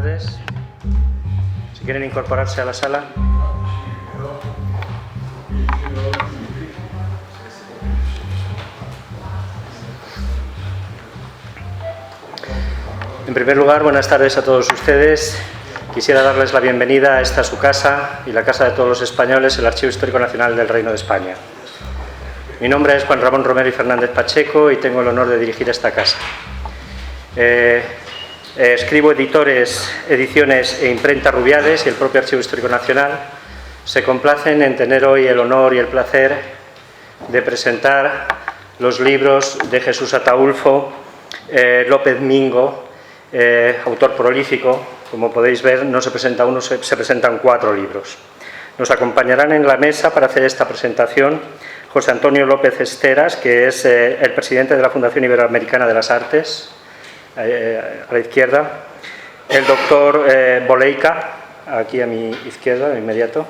tardes. Si quieren incorporarse a la sala. En primer lugar, buenas tardes a todos ustedes. Quisiera darles la bienvenida a esta su casa y la casa de todos los españoles, el Archivo Histórico Nacional del Reino de España. Mi nombre es Juan Ramón Romero y Fernández Pacheco y tengo el honor de dirigir esta casa. Escribo ediciones e imprenta Rubiales y el propio Archivo Histórico Nacional se complacen en tener hoy el honor y el placer de presentar los libros de Jesús Ataúlfo López Mingo, autor prolífico. Como podéis ver, no se presenta uno, se presentan 4 libros. Nos acompañarán en la mesa para hacer esta presentación José Antonio López Esteras, que es el presidente de la Fundación Iberoamericana de las Artes, a la izquierda, el doctor Boleica, aquí a mi izquierda, de inmediato.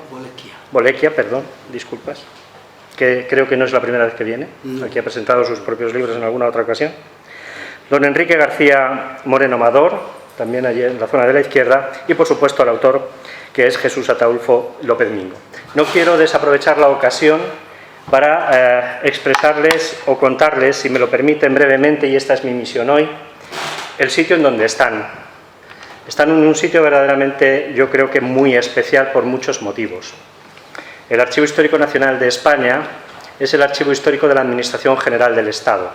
Bolequia, perdón, disculpas, que creo que no es la primera vez que viene, aquí ha presentado sus propios libros en alguna otra ocasión. Don Enrique García Moreno Amador, también allí en la zona de la izquierda, y por supuesto el autor, que es Jesús Ataúlfo López Mingo. No quiero desaprovechar la ocasión para expresarles o contarles, si me lo permiten brevemente, y esta es mi misión hoy, el sitio en donde están. Están en un sitio verdaderamente, yo creo que muy especial por muchos motivos. El Archivo Histórico Nacional de España es el archivo histórico de la Administración General del Estado.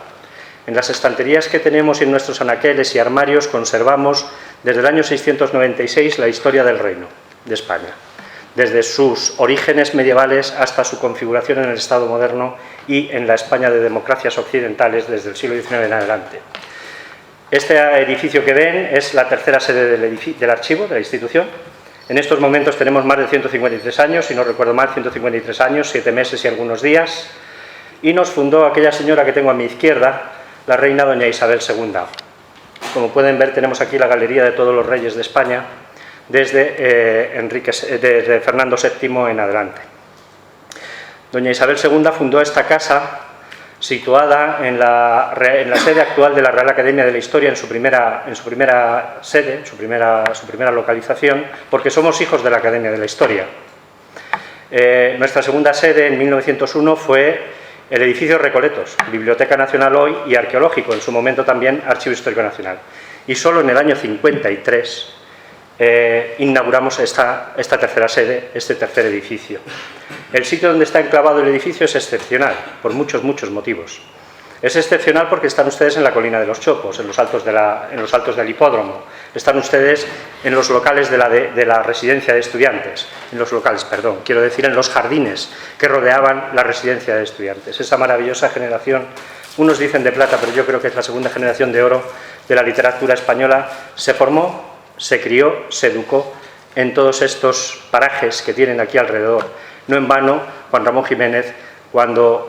En las estanterías que tenemos en nuestros anaqueles y armarios conservamos desde el año 696 la historia del Reino de España, desde sus orígenes medievales hasta su configuración en el Estado moderno y en la España de democracias occidentales desde el siglo XIX en adelante. Este edificio que ven es la tercera sede del archivo, de la institución. En estos momentos tenemos más de 153 años, si no recuerdo mal, 153 años, 7 meses y algunos días, y nos fundó aquella señora que tengo a mi izquierda, la reina doña Isabel II. Como pueden ver, tenemos aquí la galería de todos los reyes de España, desde Fernando VII en adelante. Doña Isabel II fundó esta casa, situada en la sede actual de la Real Academia de la Historia, en su primera sede, su primera localización, porque somos hijos de la Academia de la Historia. Nuestra segunda sede, en 1901, fue el edificio Recoletos, Biblioteca Nacional hoy y arqueológico, en su momento también Archivo Histórico Nacional. Y solo en el año 53 inauguramos esta tercera sede, este tercer edificio. El sitio donde está enclavado el edificio es excepcional, por muchos motivos. Es excepcional porque están ustedes en la colina de los Chopos, en los altos del hipódromo. Están ustedes en los locales de la residencia de estudiantes, en los jardines que rodeaban la residencia de estudiantes. Esa maravillosa generación, unos dicen de plata, pero yo creo que es la segunda generación de oro de la literatura española, se formó, se crió, se educó en todos estos parajes que tienen aquí alrededor. No en vano, Juan Ramón Jiménez, cuando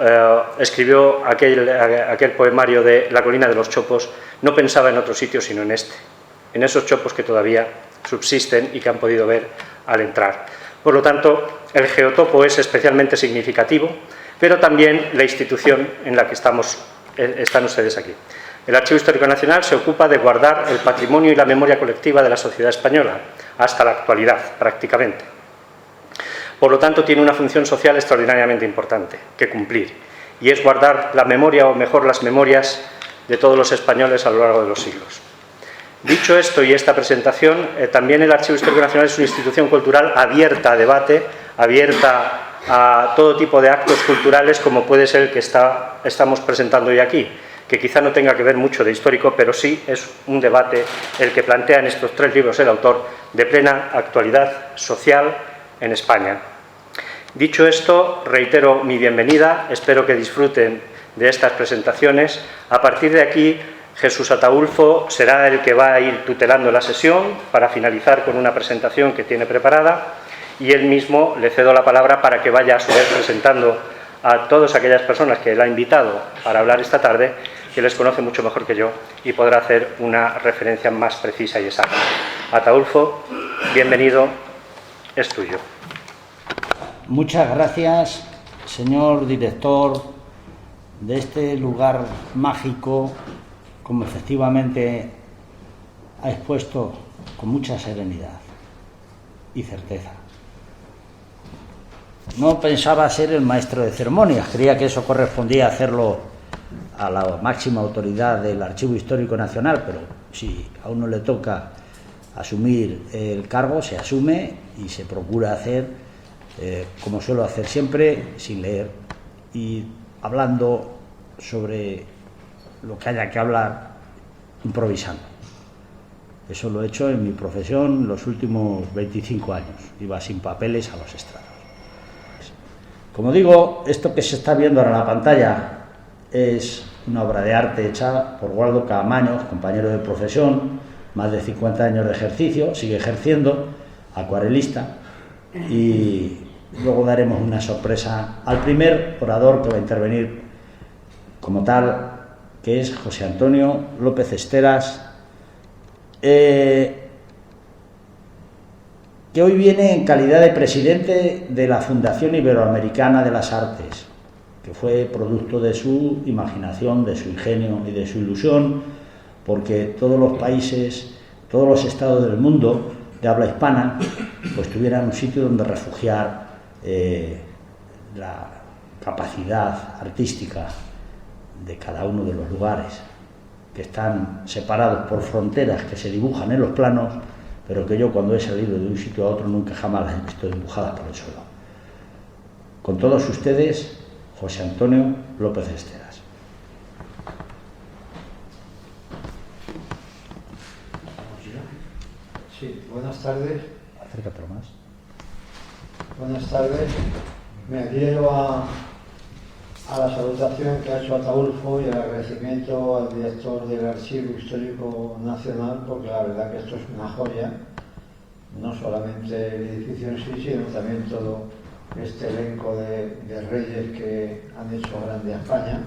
escribió aquel poemario de La colina de los Chopos, no pensaba en otro sitio sino en esos chopos que todavía subsisten y que han podido ver al entrar. Por lo tanto, el geotopo es especialmente significativo, pero también la institución en la que están ustedes aquí. El Archivo Histórico Nacional se ocupa de guardar el patrimonio y la memoria colectiva de la sociedad española, hasta la actualidad, prácticamente. Por lo tanto, tiene una función social extraordinariamente importante que cumplir, y es guardar la memoria, o mejor, las memorias de todos los españoles a lo largo de los siglos. Dicho esto y esta presentación, también el Archivo Histórico Nacional es una institución cultural abierta a debate, abierta a todo tipo de actos culturales, como puede ser el que estamos presentando hoy aquí, que quizá no tenga que ver mucho de histórico, pero sí es un debate el que plantea en estos 3 libros el autor, de plena actualidad social en España. Dicho esto, reitero mi bienvenida, espero que disfruten de estas presentaciones. A partir de aquí, Jesús Ataúlfo será el que va a ir tutelando la sesión para finalizar con una presentación que tiene preparada, y él mismo le cedo la palabra para que vaya a su vez presentando a todas aquellas personas que él ha invitado para hablar esta tarde, que les conoce mucho mejor que yo y podrá hacer una referencia más precisa y exacta. Ataúlfo, bienvenido, es tuyo. Muchas gracias, señor director de este lugar mágico, como efectivamente ha expuesto con mucha serenidad y certeza. No pensaba ser el maestro de ceremonias, creía que eso correspondía a hacerlo a la máxima autoridad del Archivo Histórico Nacional, pero si a uno le toca asumir el cargo, se asume y se procura hacer, como suelo hacer siempre, sin leer y hablando sobre lo que haya que hablar, improvisando. Eso lo he hecho en mi profesión los últimos 25 años, iba sin papeles a los estrados. Como digo, esto que se está viendo ahora en la pantalla es una obra de arte hecha por Waldo Caamaño, compañero de profesión, más de 50 años de ejercicio, sigue ejerciendo, acuarelista, y luego daremos una sorpresa al primer orador que va a intervenir como tal, que es José Antonio López Esteras, que hoy viene en calidad de presidente de la Fundación Iberoamericana de las Artes, que fue producto de su imaginación, de su ingenio y de su ilusión, porque todos los países, todos los estados del mundo de habla hispana, pues tuvieran un sitio donde refugiar la capacidad artística de cada uno de los lugares, que están separados por fronteras que se dibujan en los planos, pero que yo cuando he salido de un sitio a otro nunca jamás las he visto dibujadas por el suelo. Con todos ustedes, José Antonio López Esteras. Sí, buenas tardes. Acércate más. Buenas tardes. Me adhiero a la salutación que ha hecho Ataulfo y el agradecimiento al director del Archivo Histórico Nacional, porque la verdad que esto es una joya, no solamente el edificio en sí, sino también todo este elenco de reyes que han hecho grande a España,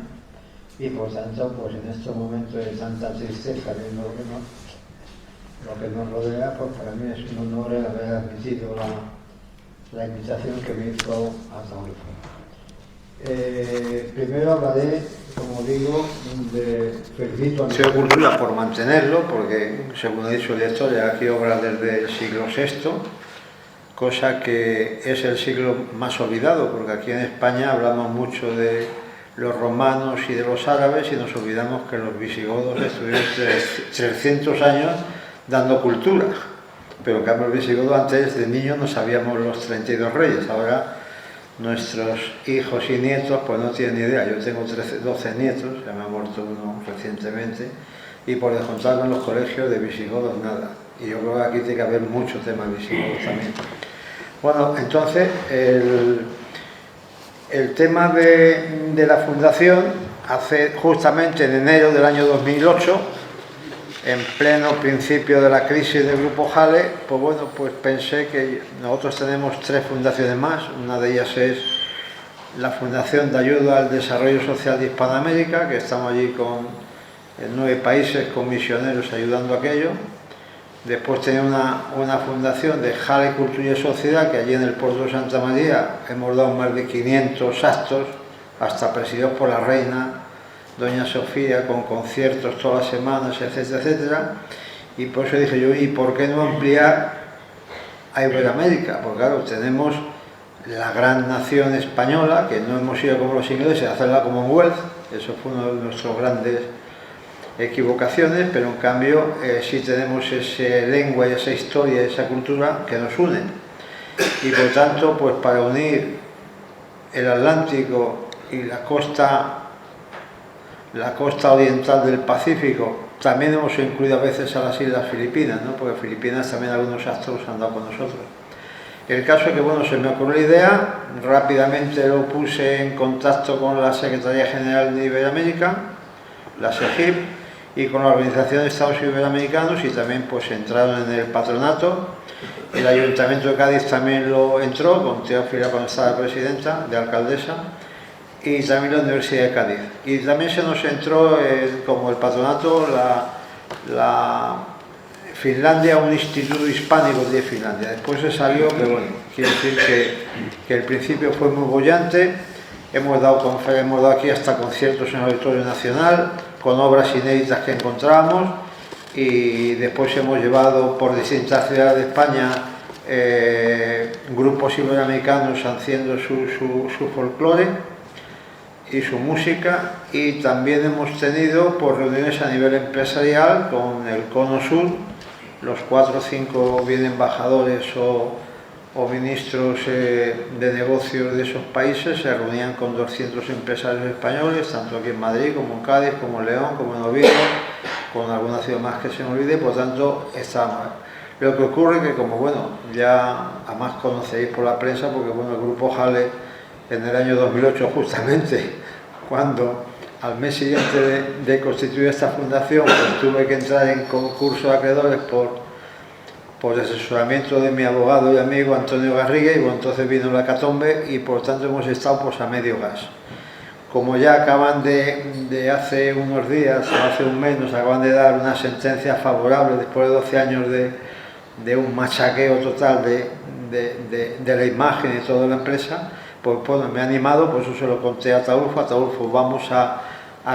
y por tanto, pues en estos momentos de tanta tristeza viendo lo que nos rodea, pues para mí es un honor el haber admitido la invitación que me hizo Ataulfo. Primero hablaré, como digo, felicito al Museo de Cultura por mantenerlo, porque según ha dicho el director, ya aquí obra desde el siglo VI, cosa que es el siglo más olvidado, porque aquí en España hablamos mucho de los romanos y de los árabes y nos olvidamos que los visigodos estuvieron 300 años dando cultura, pero en cambio los visigodos antes de niños no sabíamos los 32 reyes, ahora nuestros hijos y nietos pues no tienen ni idea. Yo tengo 12 nietos, ya me ha muerto uno recientemente, y por descontar en los colegios de visigodos nada, y yo creo que aquí tiene que haber muchos temas visigodos también. Bueno, entonces el tema de la fundación, hace justamente en enero del año 2008, en pleno principio de la crisis del Grupo Jale, pues bueno, pues pensé que nosotros tenemos 3 fundaciones más. Una de ellas es la Fundación de Ayuda al Desarrollo Social de Hispanoamérica, que estamos allí en 9 países con misioneros ayudando a aquello. Después tenemos una fundación de Jale, Cultura y Sociedad, que allí en el puerto de Santa María hemos dado más de 500 actos, hasta presididos por la reina Doña Sofía, con conciertos todas las semanas, etcétera, etcétera. Y por eso dije yo, ¿y por qué no ampliar a Iberoamérica? Porque claro, tenemos la gran nación española, que no hemos ido como los ingleses a hacer la Commonwealth, eso fue una de nuestras grandes equivocaciones, pero en cambio sí tenemos esa lengua y esa historia y esa cultura que nos unen. Y por tanto, pues para unir el Atlántico y la costa oriental del Pacífico, también hemos incluido a veces a las Islas Filipinas, ¿no? Porque Filipinas también algunos actos han dado con nosotros. El caso es que, bueno, se me ocurrió la idea, rápidamente lo puse en contacto con la Secretaría General de Iberoamérica, la SEGIP, y con la Organización de Estados Iberoamericanos, y también pues entraron en el patronato. El Ayuntamiento de Cádiz también lo entró, con Teófila cuando estaba presidenta, de alcaldesa, y también la Universidad de Cádiz. Y también se nos entró como el patronato la Finlandia, un instituto hispánico de Finlandia. Después se salió, pero bueno, quiero decir que el principio fue muy bollante. Hemos dado aquí hasta conciertos en el Auditorio Nacional, con obras inéditas que encontramos, y después hemos llevado por distintas ciudades de España grupos iberoamericanos haciendo su folclore y su música, y también hemos tenido por reuniones a nivel empresarial con el Cono Sur. Los 4 o 5 bien embajadores o ministros de negocios de esos países se reunían con 200 empresarios españoles, tanto aquí en Madrid como en Cádiz, como en León, como en Oviedo, con alguna ciudad más que se me olvide. Por tanto, estábamos. Lo que ocurre es que, como bueno, ya además conocéis por la prensa, porque bueno, el Grupo Jale en el año 2008, justamente cuando al mes siguiente de constituir esta fundación, pues tuve que entrar en concurso de acreedores por asesoramiento de mi abogado y amigo Antonio Garriga, y bueno, entonces vino la hecatombe y por tanto hemos estado pues a medio gas. Como ya acaban de hace unos días, o hace un mes, nos acaban de dar una sentencia favorable después de 12 años de un machaqueo total de la imagen y toda la empresa, pues bueno, me ha animado, pues eso se lo conté a Ataulfo, vamos a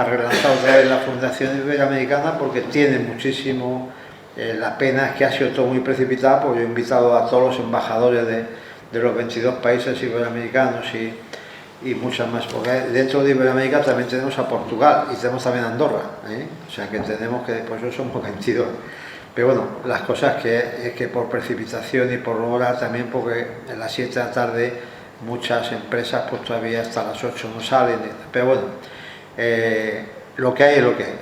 relanzar otra vez la Fundación Iberoamericana, porque tiene muchísimo, la pena es que ha sido todo muy precipitado, porque yo he invitado a todos los embajadores de los 22 países iberoamericanos y muchas más, porque dentro de Iberoamérica también tenemos a Portugal y tenemos también a Andorra, o sea que tenemos que, pues eso somos 22. Pero bueno, las cosas es que por precipitación y por hora también, porque a las 7 de la tarde muchas empresas pues todavía hasta las 8 no salen, pero bueno, lo que hay es lo que hay.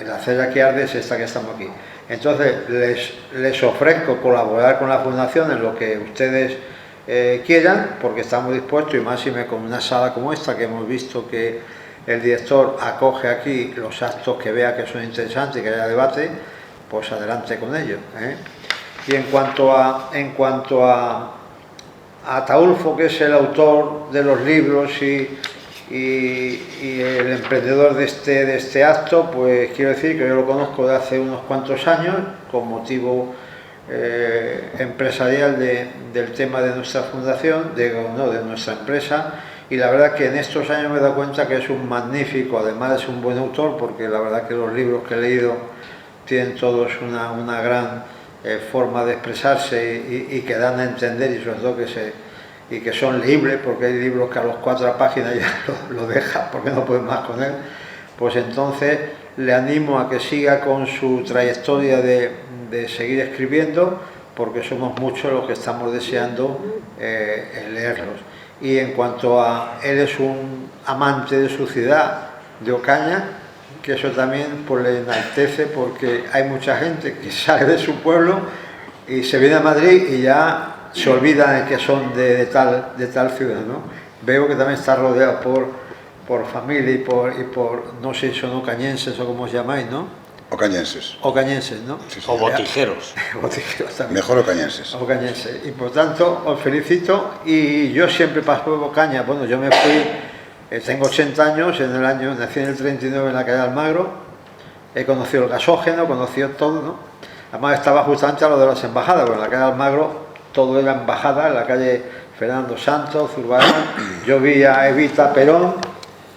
La cera que arde es esta que estamos aquí. Entonces les ofrezco colaborar con la fundación en lo que ustedes quieran, porque estamos dispuestos, y más si me con una sala como esta, que hemos visto que el director acoge aquí los actos que vea que son interesantes y que haya debate, pues adelante con ello. Y en cuanto a Ataulfo, que es el autor de los libros y el emprendedor de este acto, pues quiero decir que yo lo conozco de hace unos cuantos años con motivo empresarial del tema de nuestra fundación, de nuestra empresa, y la verdad que en estos años me he dado cuenta que es un magnífico, además es un buen autor, porque la verdad que los libros que he leído tienen todos una gran forma de expresarse y que dan a entender, y sobre todo que son leíbles, porque hay libros que a las 4 páginas ya lo deja porque no pueden más con él. Pues entonces le animo a que siga con su trayectoria de seguir escribiendo, porque somos muchos los que estamos deseando leerlos. Y en cuanto a él, es un amante de su ciudad, de Ocaña, que eso también pues le enaltece, porque hay mucha gente que sale de su pueblo y se viene a Madrid y ya se olvidan de que son de tal ciudad, ¿no? Veo que también está rodeado por familia y por no sé si son ocañenses o como os llamáis, ¿no? Ocañenses. Ocañenses, ¿no? Sí, sí. O botijeros. Botijeros también. Mejor ocañenses. Ocañenses. Y por tanto os felicito, y yo siempre paso por Ocaña. Bueno, yo me fui, tengo 80 años, nací en el 39 en la calle Almagro, he conocido el gasógeno, he conocido todo, ¿no? Además estaba justamente a lo de las embajadas, porque en la calle Almagro todo era embajada, en la calle Fernando Santos, Zurbarán. Yo vi a Evita Perón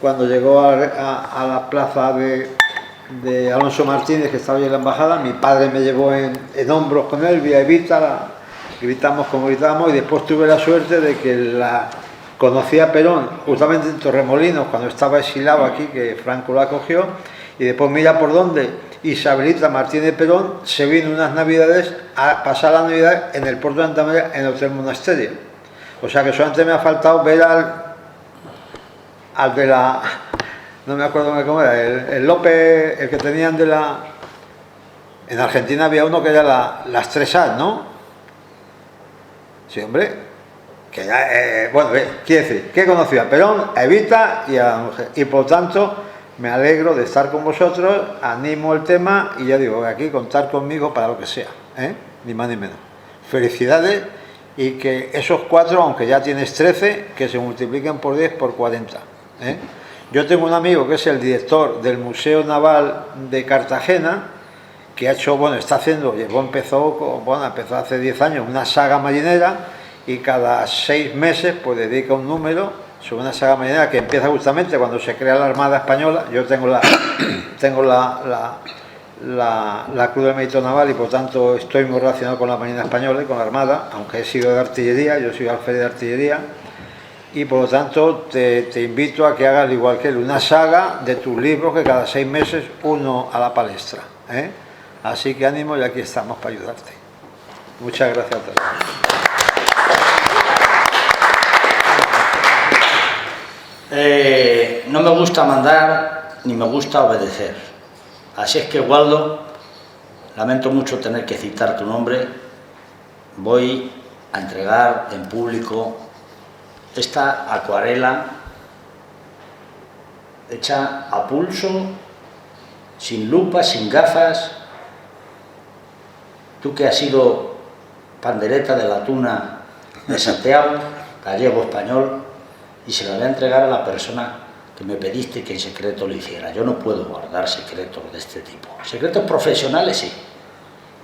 cuando llegó a la plaza de Alonso Martínez, que estaba ahí en la embajada. Mi padre me llevó en hombros con él, vi a Evita, gritamos como gritábamos, y después tuve la suerte de que conocí a Perón justamente en Torremolinos, cuando estaba exilado aquí, que Franco lo acogió, y después mira por dónde Isabelita Martínez Perón se vino unas navidades a pasar la Navidad en el puerto de Santa María, en el Hotel Monasterio. O sea que solamente me ha faltado ver al de la... no me acuerdo cómo era, el López, el que tenían de la... En Argentina había uno que era las 3A, ¿no? Sí, hombre. Que ya, bueno, quiere decir, que he conocido a Perón, a Evita y a la mujer. Y por tanto, me alegro de estar con vosotros, animo el tema, y ya digo, aquí contar conmigo para lo que sea, ni más ni menos. Felicidades, y que esos 4, aunque ya tienes 13, que se multipliquen por 10, por 40. Yo tengo un amigo que es el director del Museo Naval de Cartagena, que ha hecho, bueno, está haciendo, empezó hace 10 años una saga marinera, y cada 6 meses pues dedica un número sobre una saga marinera que empieza justamente cuando se crea la Armada Española. Yo tengo la Cruz del Mérito Naval y por tanto estoy muy relacionado con la Marina Española y con la Armada, aunque he sido de artillería, yo soy alférez de artillería, y por lo tanto te invito a que hagas igual que él, una saga de tus libros, que cada 6 meses uno a la palestra, ¿eh? Así que ánimo, y aquí estamos para ayudarte. Muchas gracias a todos. No me gusta mandar ni me gusta obedecer. Así es que, Waldo, lamento mucho tener que citar tu nombre. Voy a entregar en público esta acuarela hecha a pulso, sin lupa, sin gafas. Tú que has sido pandereta de la tuna de Santiago, gallego español, y se la voy a entregar a la persona que me pediste que en secreto lo hiciera. Yo no puedo guardar secretos de este tipo. Secretos profesionales sí.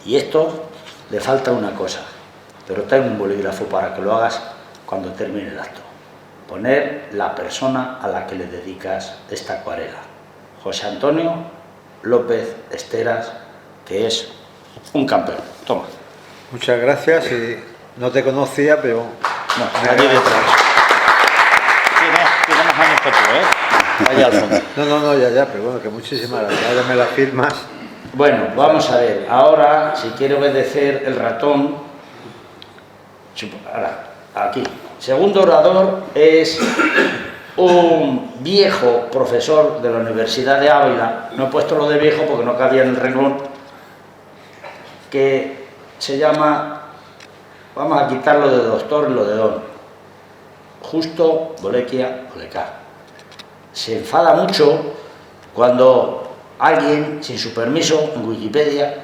Y esto le falta una cosa, pero tengo un bolígrafo para que lo hagas cuando termine el acto. Poner la persona a la que le dedicas esta acuarela. José Antonio López Esteras, que es un campeón. Toma. Muchas gracias, y no te conocía, pero... No, allí detrás. Tiene más años que tú, ¿eh? Allá al fondo. No, ya, pero bueno, que muchísimas gracias. Ahora me la firmas. Bueno, vamos a ver. Ahora, si quiere obedecer el ratón... Ahora, aquí. Segundo orador es un viejo profesor de la Universidad de Ávila. No he puesto lo de viejo porque no cabía en el renglón. Que se llama, vamos a quitarlo de doctor y lo de don, Justo Bolequia Bolecá. Se enfada mucho cuando alguien, sin su permiso, en Wikipedia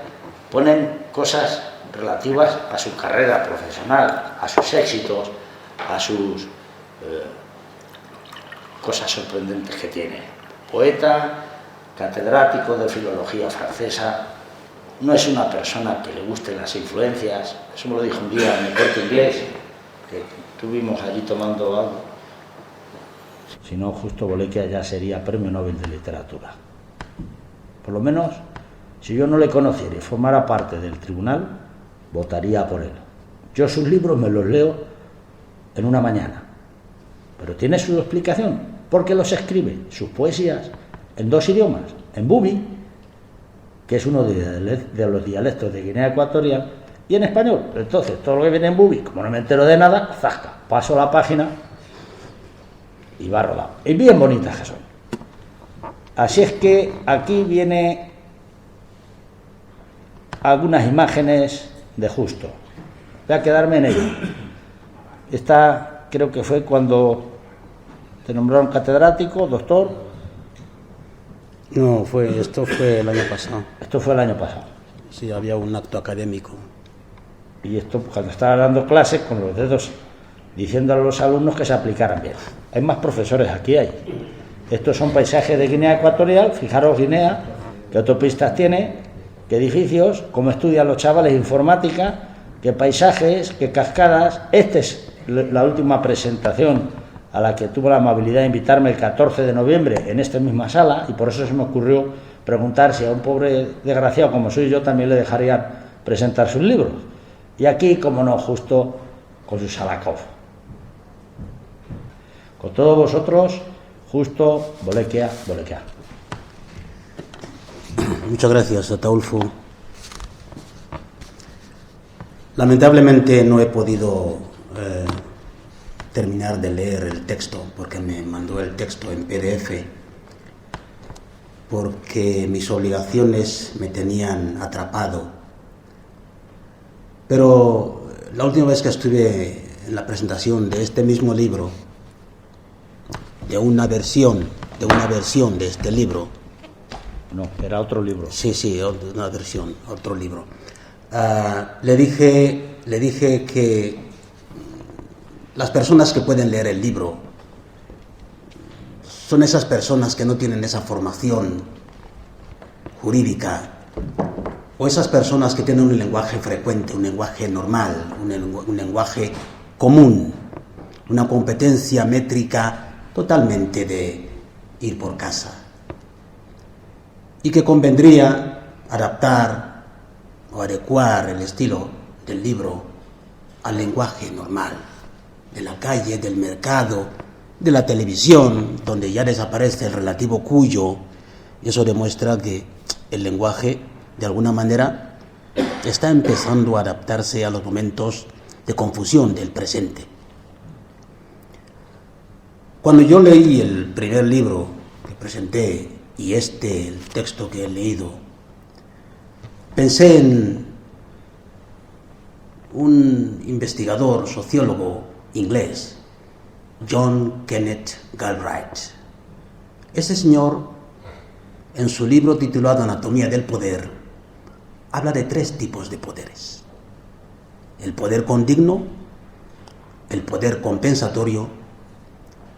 ponen cosas relativas a su carrera profesional, a sus éxitos, a sus cosas sorprendentes que tiene. Poeta, catedrático de filología francesa. No es una persona que le gusten las influencias. Eso me lo dijo un día en el Corte Inglés, que estuvimos allí tomando algo. Si no, Justo Bolequia ya sería Premio Nobel de Literatura. Por lo menos, si yo no le conociera y formara parte del tribunal, votaría por él. Yo sus libros me los leo en una mañana. Pero tiene su explicación, porque los escribe, sus poesías, en 2 idiomas, en bubi, que es uno de los dialectos de Guinea Ecuatorial, y en español. Entonces, todo lo que viene en bubi, como no me entero de nada, zasca, paso la página y va rodado. Y bien bonitas que son. Así es que aquí viene algunas imágenes de Justo. Voy a quedarme en ello. Esta creo que fue cuando te nombraron catedrático, doctor. No, esto fue el año pasado. Esto fue el año pasado. Sí, había un acto académico. Y esto, cuando estaba dando clases, con los dedos diciendo a los alumnos que se aplicaran bien. Hay más profesores aquí, hay. Estos son paisajes de Guinea Ecuatorial. Fijaros Guinea, qué autopistas tiene, qué edificios, cómo estudian los chavales informática, qué paisajes, qué cascadas. Esta es la última presentación a la que tuvo la amabilidad de invitarme el 14 de noviembre en esta misma sala, y por eso se me ocurrió preguntar si a un pobre desgraciado como soy yo también le dejarían presentar sus libros. Y aquí, como no, Justo con su Salakov. Con todos vosotros, Justo Bolequia Bolecá. Muchas gracias, Ataulfo. Lamentablemente no he podido terminar de leer el texto, porque me mandó el texto en PDF, porque mis obligaciones me tenían atrapado. Pero la última vez que estuve en la presentación de este mismo libro, de una versión de este libro. No, era otro libro. Sí, una versión, otro libro. Le dije que las personas que pueden leer el libro son esas personas que no tienen esa formación jurídica, o esas personas que tienen un lenguaje frecuente, un lenguaje normal, un lenguaje común, una competencia métrica totalmente de ir por casa. Y que convendría adaptar o adecuar el estilo del libro al lenguaje normal, de la calle, del mercado, de la televisión, donde ya desaparece el relativo cuyo, y eso demuestra que el lenguaje, de alguna manera, está empezando a adaptarse a los momentos de confusión del presente. Cuando yo leí el primer libro que presenté y el texto que he leído, pensé en un investigador, sociólogo inglés, John Kenneth Galbraith. Ese señor, en su libro titulado Anatomía del Poder, habla de 3 tipos de poderes: el poder condigno, el poder compensatorio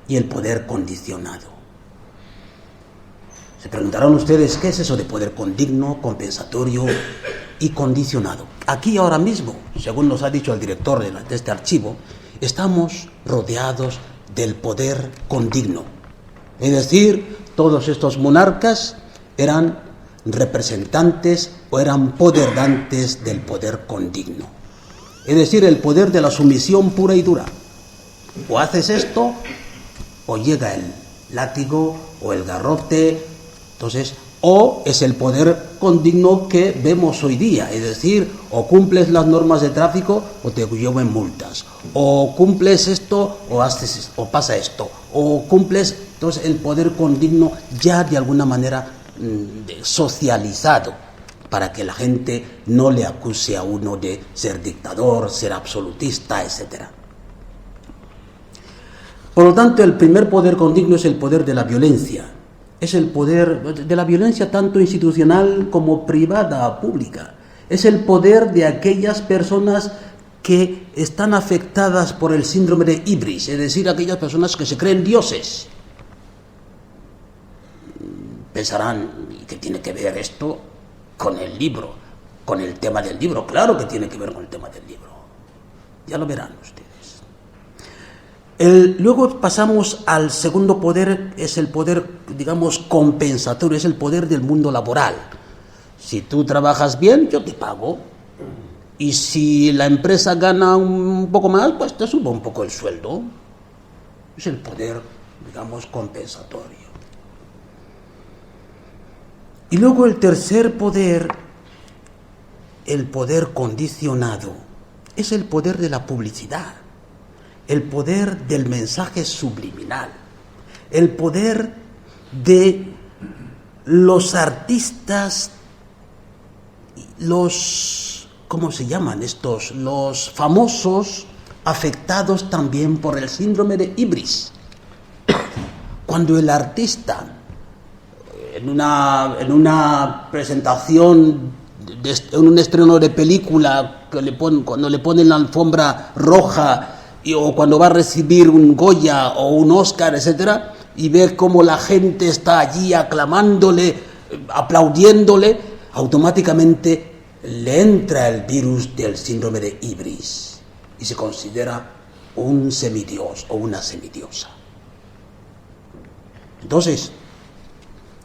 y el poder condicionado. Se preguntarán ustedes, ¿qué es eso de poder condigno, compensatorio y condicionado? Aquí ahora mismo, según nos ha dicho el director de este archivo, estamos rodeados del poder condigno. Es decir, todos estos monarcas eran representantes o eran poderdantes del poder condigno. Es decir, el poder de la sumisión pura y dura. O haces esto, o llega el látigo o el garrote. Entonces, o es el poder condigno que vemos hoy día, es decir, o cumples las normas de tráfico o te llevan multas, o cumples esto o haces o pasa esto, o cumples. Entonces, el poder condigno ya de alguna manera socializado, para que la gente no le acuse a uno de ser dictador, ser absolutista, etc. Por lo tanto, el primer poder condigno es el poder de la violencia. Es el poder de la violencia tanto institucional como privada, pública. Es el poder de aquellas personas que están afectadas por el síndrome de Ibris, es decir, aquellas personas que se creen dioses. Pensarán, ¿qué tiene que ver esto con el libro, con el tema del libro? Claro que tiene que ver con el tema del libro. Ya lo verán ustedes. Luego pasamos al segundo poder, es el poder, digamos, compensatorio, es el poder del mundo laboral. Si tú trabajas bien, yo te pago. Y si la empresa gana un poco más, pues te subo un poco el sueldo. Es el poder, digamos, compensatorio. Y luego el tercer poder, el poder condicionado, es el poder de la publicidad. El poder del mensaje subliminal, el poder de los artistas, ¿cómo se llaman estos? Los famosos afectados también por el síndrome de Ibris. Cuando el artista, en una presentación, en un estreno de película, cuando le ponen la alfombra roja, o cuando va a recibir un Goya o un Oscar, etcétera, y ve cómo la gente está allí aclamándole, aplaudiéndole, automáticamente le entra el virus del síndrome de Ibris y se considera un semidios o una semidiosa. Entonces,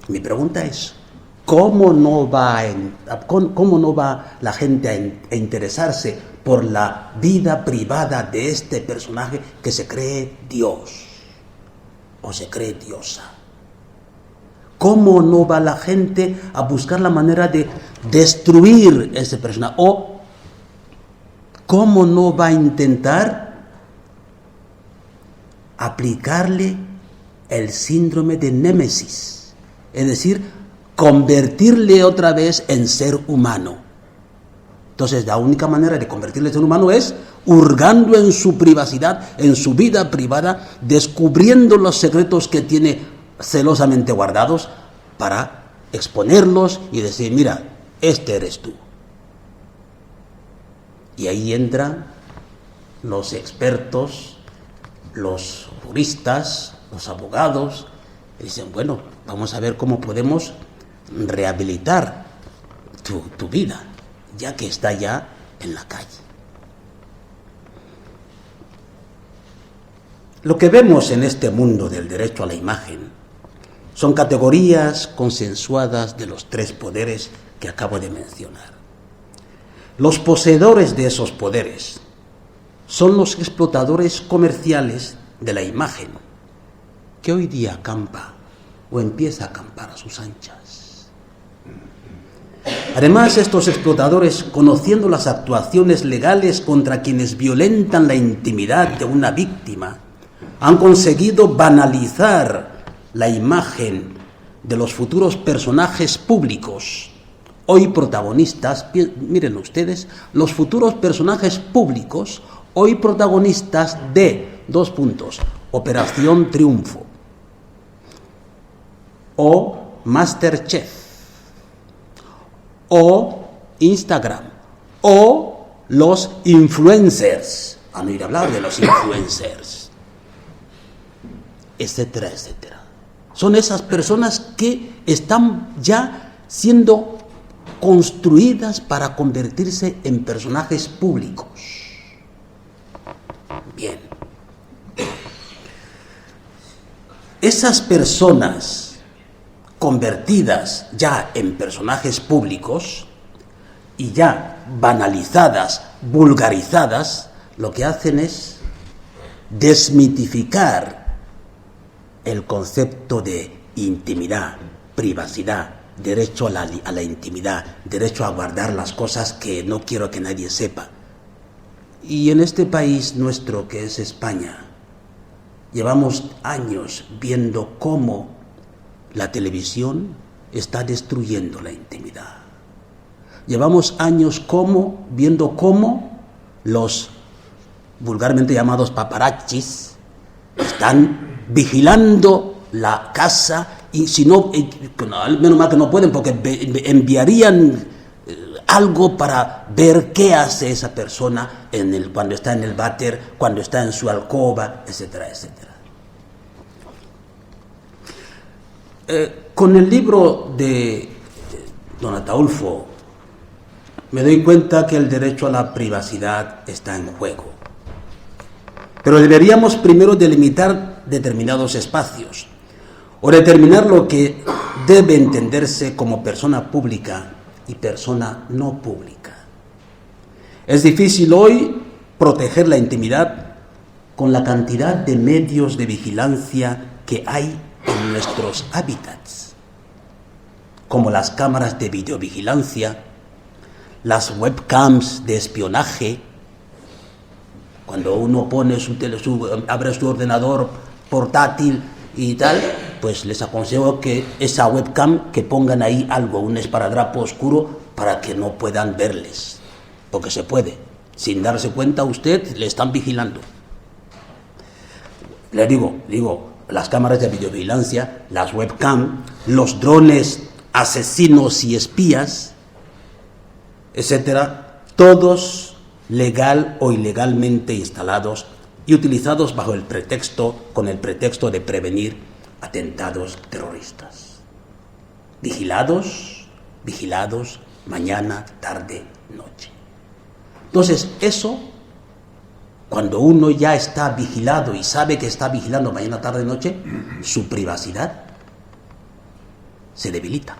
mi pregunta es, ¿cómo no va la gente a interesarse por la vida privada de este personaje que se cree Dios o se cree diosa? ¿Cómo no va la gente a buscar la manera de destruir ese personaje? ¿O cómo no va a intentar aplicarle el síndrome de Némesis? Es decir, convertirle otra vez en ser humano. Entonces, la única manera de convertirle en ser humano es hurgando en su privacidad, en su vida privada, descubriendo los secretos que tiene celosamente guardados para exponerlos y decir, mira, este eres tú. Y ahí entran los expertos, los juristas, los abogados, y dicen, bueno, vamos a ver cómo podemos rehabilitar tu vida, ya que está ya en la calle. Lo que vemos en este mundo del derecho a la imagen Son categorías consensuadas de los tres poderes que acabo de mencionar. Los poseedores de esos poderes son los explotadores comerciales de la imagen, que hoy día acampa o empieza a acampar a sus anchas. Además, estos explotadores, conociendo las actuaciones legales contra quienes violentan la intimidad de una víctima, han conseguido banalizar la imagen de los futuros personajes públicos, hoy protagonistas, miren ustedes, los futuros personajes públicos, hoy protagonistas de, Operación Triunfo, o Masterchef, o Instagram, o los influencers. Han oído hablar de los influencers, etcétera, etcétera. Son esas personas que están ya siendo construidas para convertirse en personajes públicos. Bien. Esas personas convertidas ya en personajes públicos y ya banalizadas, vulgarizadas, lo que hacen es desmitificar el concepto de intimidad, privacidad, derecho a la intimidad, derecho a guardar las cosas que no quiero que nadie sepa. Y en este país nuestro, que es España, llevamos años viendo cómo la televisión está destruyendo la intimidad. Llevamos años viendo cómo los vulgarmente llamados paparazzis están vigilando la casa, y si no, menos mal que no pueden, porque enviarían algo para ver qué hace esa persona cuando está en el váter, cuando está en su alcoba, etcétera, etcétera. Con el libro de don Ataulfo me doy cuenta que el derecho a la privacidad está en juego. Pero deberíamos primero delimitar determinados espacios o determinar lo que debe entenderse como persona pública y persona no pública. Es difícil hoy proteger la intimidad con la cantidad de medios de vigilancia que hay en nuestros hábitats, como las cámaras de videovigilancia, las webcams de espionaje. Cuando uno pone abre su ordenador portátil y tal, pues les aconsejo que esa webcam, que pongan ahí algo, un esparadrapo oscuro, para que no puedan verles, porque se puede, sin darse cuenta usted, le están vigilando. Le digo, las cámaras de videovigilancia, las webcam, los drones asesinos y espías, etcétera, todos legal o ilegalmente instalados y utilizados con el pretexto de prevenir atentados terroristas. Vigilados, mañana, tarde, noche. Entonces, eso, cuando uno ya está vigilado y sabe que está vigilando mañana, tarde, noche, su privacidad se debilita.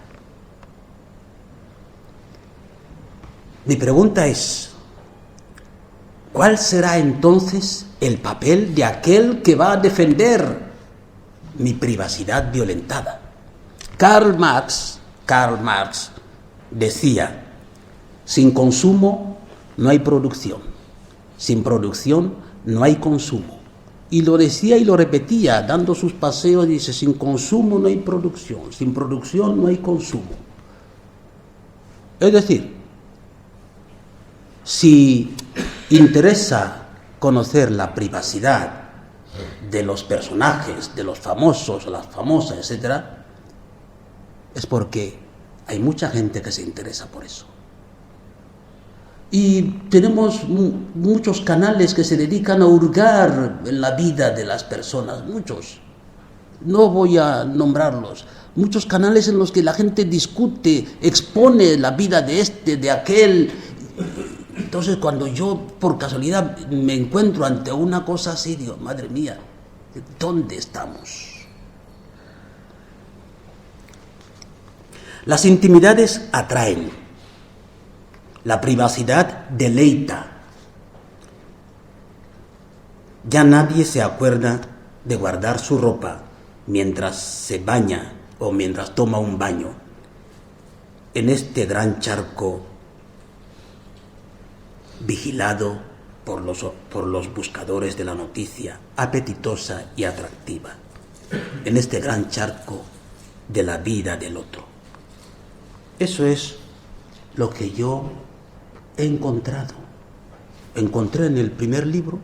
Mi pregunta es, ¿cuál será entonces el papel de aquel que va a defender mi privacidad violentada? Karl Marx decía, sin consumo no hay producción, sin producción no hay consumo. Y lo decía y lo repetía, dando sus paseos, dice, sin consumo no hay producción, sin producción no hay consumo. Es decir, si interesa conocer la privacidad de los personajes, de los famosos, las famosas, etc., es porque hay mucha gente que se interesa por eso. Y tenemos muchos canales que se dedican a hurgar en la vida de las personas, muchos. No voy a nombrarlos. Muchos canales en los que la gente discute, expone la vida de este, de aquel. Entonces, cuando yo, por casualidad, me encuentro ante una cosa así, digo, madre mía, ¿dónde estamos? Las intimidades atraen, la privacidad deleita. Ya nadie se acuerda de guardar su ropa mientras se baña o mientras toma un baño. En este gran charco vigilado por los buscadores de la noticia apetitosa y atractiva, en este gran charco de la vida del otro. Eso es lo que yo he encontrado. Encontré en el primer libro,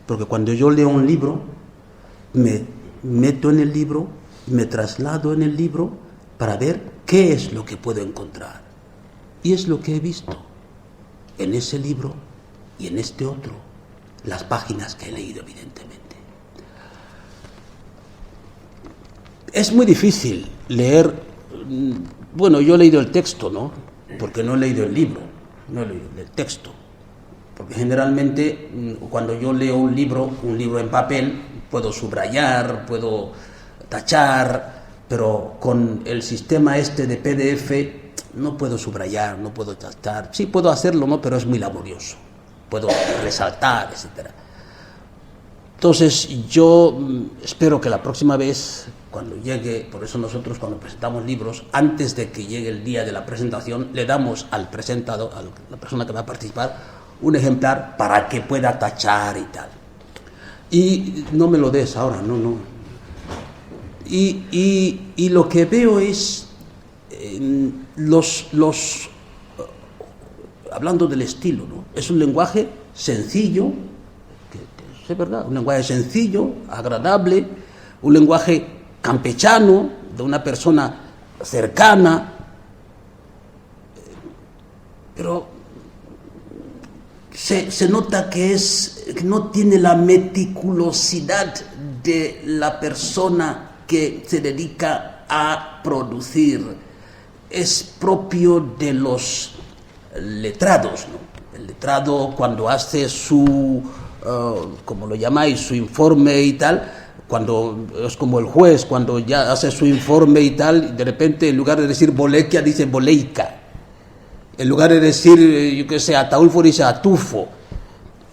porque cuando yo leo un libro, me meto en el libro, me traslado en el libro para ver qué es lo que puedo encontrar. Y es lo que he visto en ese libro y en este otro, las páginas que he leído, evidentemente. Es muy difícil leer, bueno, yo he leído el texto, ¿no? Porque no he leído el libro, no he leído el texto. Porque generalmente cuando yo leo un libro en papel, puedo subrayar, puedo tachar, pero con el sistema este de PDF no puedo subrayar, no puedo tachar. Sí puedo hacerlo, ¿no? Pero es muy laborioso. Puedo resaltar, etc. Entonces yo espero que la próxima vez, cuando llegue, por eso nosotros cuando presentamos libros, antes de que llegue el día de la presentación, le damos al presentador, a la persona que va a participar, un ejemplar para que pueda tachar y tal. Y no me lo des ahora, no. Y lo que veo es hablando del estilo, ¿no? Es un lenguaje sencillo, que es verdad, un lenguaje sencillo, agradable, un lenguaje campechano, de una persona cercana, pero se nota que no tiene la meticulosidad de la persona que se dedica a producir. Es propio de los letrados, ¿no? El letrado, cuando hace su, como lo llamáis, su informe y tal, cuando es como el juez, cuando ya hace su informe y tal, de repente en lugar de decir bolequia dice boleica, en lugar de decir, yo qué sé, Ataulfo dice Atufo.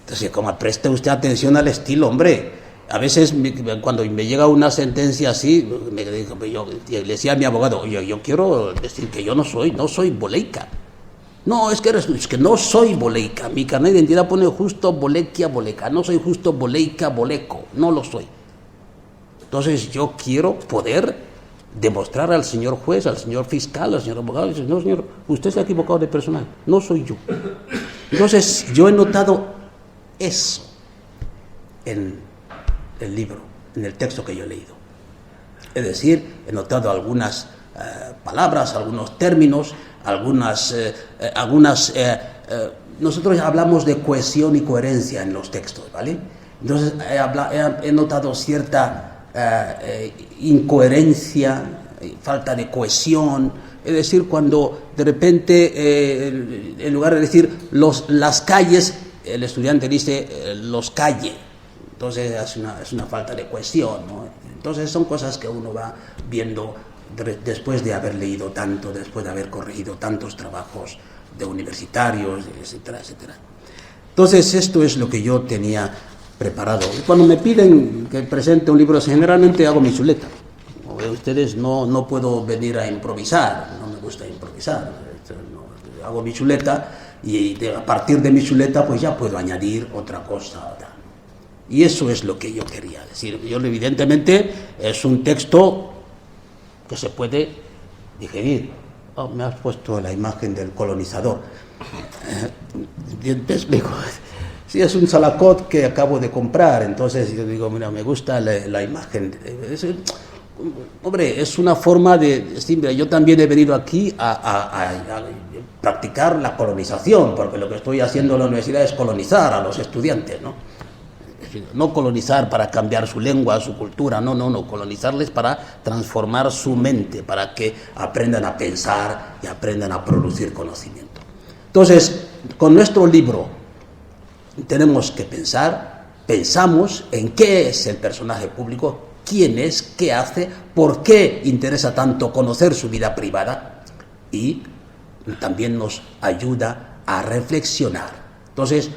Entonces, como preste usted atención al estilo, hombre. A veces cuando me llega una sentencia así, yo le decía a mi abogado, yo quiero decir que yo no soy boleica. No, es que no soy boleica. Mi carnet de identidad pone justo bolequia, boleca. No soy justo boleica, boleco. No lo soy. Entonces yo quiero poder demostrar al señor juez, al señor fiscal, al señor abogado, no, señor, usted se ha equivocado de personal. No soy yo. Entonces yo he notado eso en el libro, en el texto que yo he leído. Es decir, he notado algunas palabras, algunos términos, nosotros hablamos de cohesión y coherencia en los textos, ¿vale? Entonces he notado cierta incoherencia, falta de cohesión. Es decir, cuando de repente, en lugar de decir las calles, el estudiante dice los calle. Entonces es una falta de cohesión, ¿no? Entonces son cosas que uno va viendo después de haber leído tanto, después de haber corregido tantos trabajos de universitarios, etcétera, etcétera. Entonces esto es lo que yo tenía preparado. Y cuando me piden que presente un libro, generalmente hago mi chuleta. Como ven ustedes, no puedo venir a improvisar, no me gusta improvisar. Hago mi chuleta y a partir de mi chuleta pues ya puedo añadir otra cosa. Y eso es lo que yo quería decir. Yo evidentemente es un texto que se puede digerir. Oh, me has puesto la imagen del colonizador. Te explico. Sí, es un salacot que acabo de comprar, entonces yo digo, mira, me gusta la imagen. Hombre, es una forma de decir, mira, yo también he venido aquí a practicar la colonización, porque lo que estoy haciendo en la universidad es colonizar a los estudiantes, ¿no? No colonizar para cambiar su lengua, su cultura, no, colonizarles para transformar su mente, para que aprendan a pensar y aprendan a producir conocimiento. Entonces, con nuestro libro tenemos que pensamos en qué es el personaje público, quién es, qué hace, por qué interesa tanto conocer su vida privada, y también nos ayuda a reflexionar. Entonces,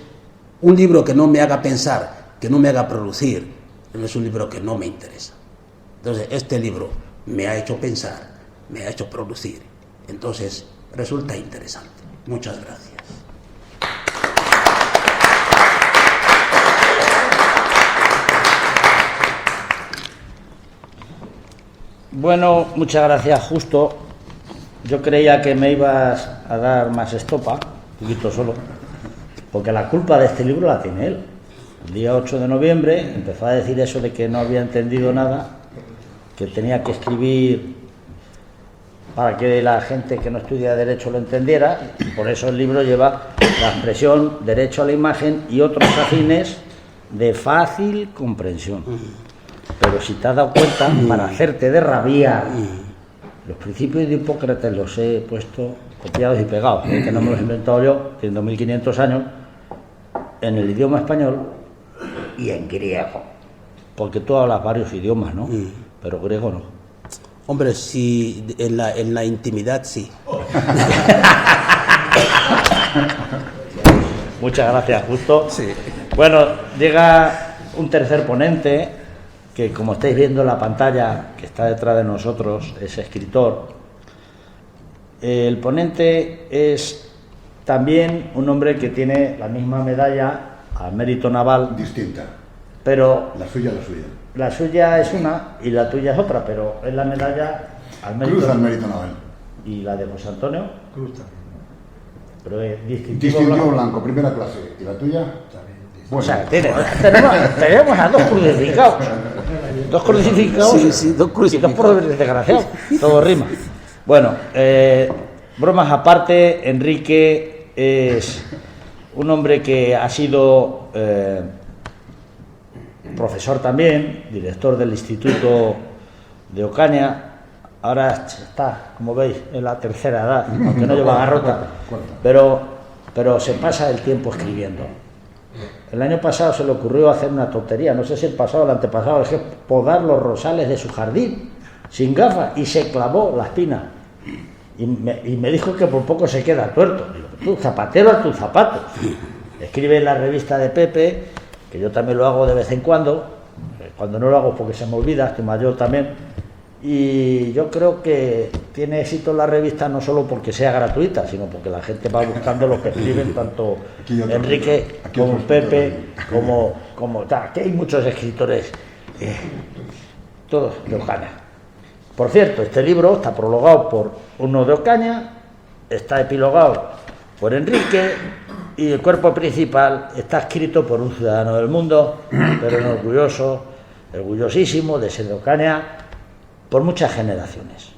un libro que no me haga pensar, que no me haga producir, es un libro que no me interesa. Entonces, este libro me ha hecho pensar, me ha hecho producir. Entonces, resulta interesante. Muchas gracias. Bueno, muchas gracias, Justo. Yo creía que me ibas a dar más estopa, un poquito solo, porque la culpa de este libro la tiene él. El día 8 de noviembre empezó a decir eso de que no había entendido nada, que tenía que escribir para que la gente que no estudia Derecho lo entendiera, y por eso el libro lleva la expresión derecho a la imagen y otros afines de fácil comprensión. Pero si te has dado cuenta, para hacerte de rabiar, los principios de Hipócrates los he puesto copiados y pegados, que no me los he inventado yo, teniendo 1500 años, en el idioma español y en griego. Porque tú hablas varios idiomas, ¿no? Pero griego no. Hombre, sí, en la intimidad sí. Muchas gracias, Justo. Sí. Bueno, llega un tercer ponente, que como estáis viendo en la pantalla, que está detrás de nosotros, es escritor. El ponente es también un hombre que tiene la misma medalla al mérito naval. Distinta. Pero La suya, la suya. la suya es una y la tuya es otra, pero es la medalla al mérito. Cruz al mérito naval. ¿Y la de José Antonio? Cruz también. Pero es Distintivo blanco, primera clase. ¿Y la tuya? O sea, tenemos a dos crucificados. Dos crucificados. Sí, dos crucificados. Y dos por desgraciados. Todo rima. Bueno, bromas aparte, Enrique es un hombre que ha sido profesor también, director del Instituto de Ocaña. Ahora está, como veis, en la tercera edad, aunque no lleva garrota, pero se pasa el tiempo escribiendo. El año pasado se le ocurrió hacer una tontería, no sé si el pasado o el antepasado, es que podar los rosales de su jardín, sin gafas, y se clavó la espina. Y me dijo que por poco se queda tuerto. Digo, tú, zapatero a tus zapatos. Escribe en la revista de Pepe, que yo también lo hago de vez en cuando no lo hago porque se me olvida, estoy mayor también. Y yo creo que tiene éxito la revista no solo porque sea gratuita, sino porque la gente va buscando lo que escriben tanto Enrique como Pepe, como tal. Aquí hay muchos escritores, todos de Ocaña. Por cierto, este libro está prologado por uno de Ocaña, está epilogado por Enrique y el cuerpo principal está escrito por un ciudadano del mundo, pero orgullosísimo de ser de Ocaña, por muchas generaciones.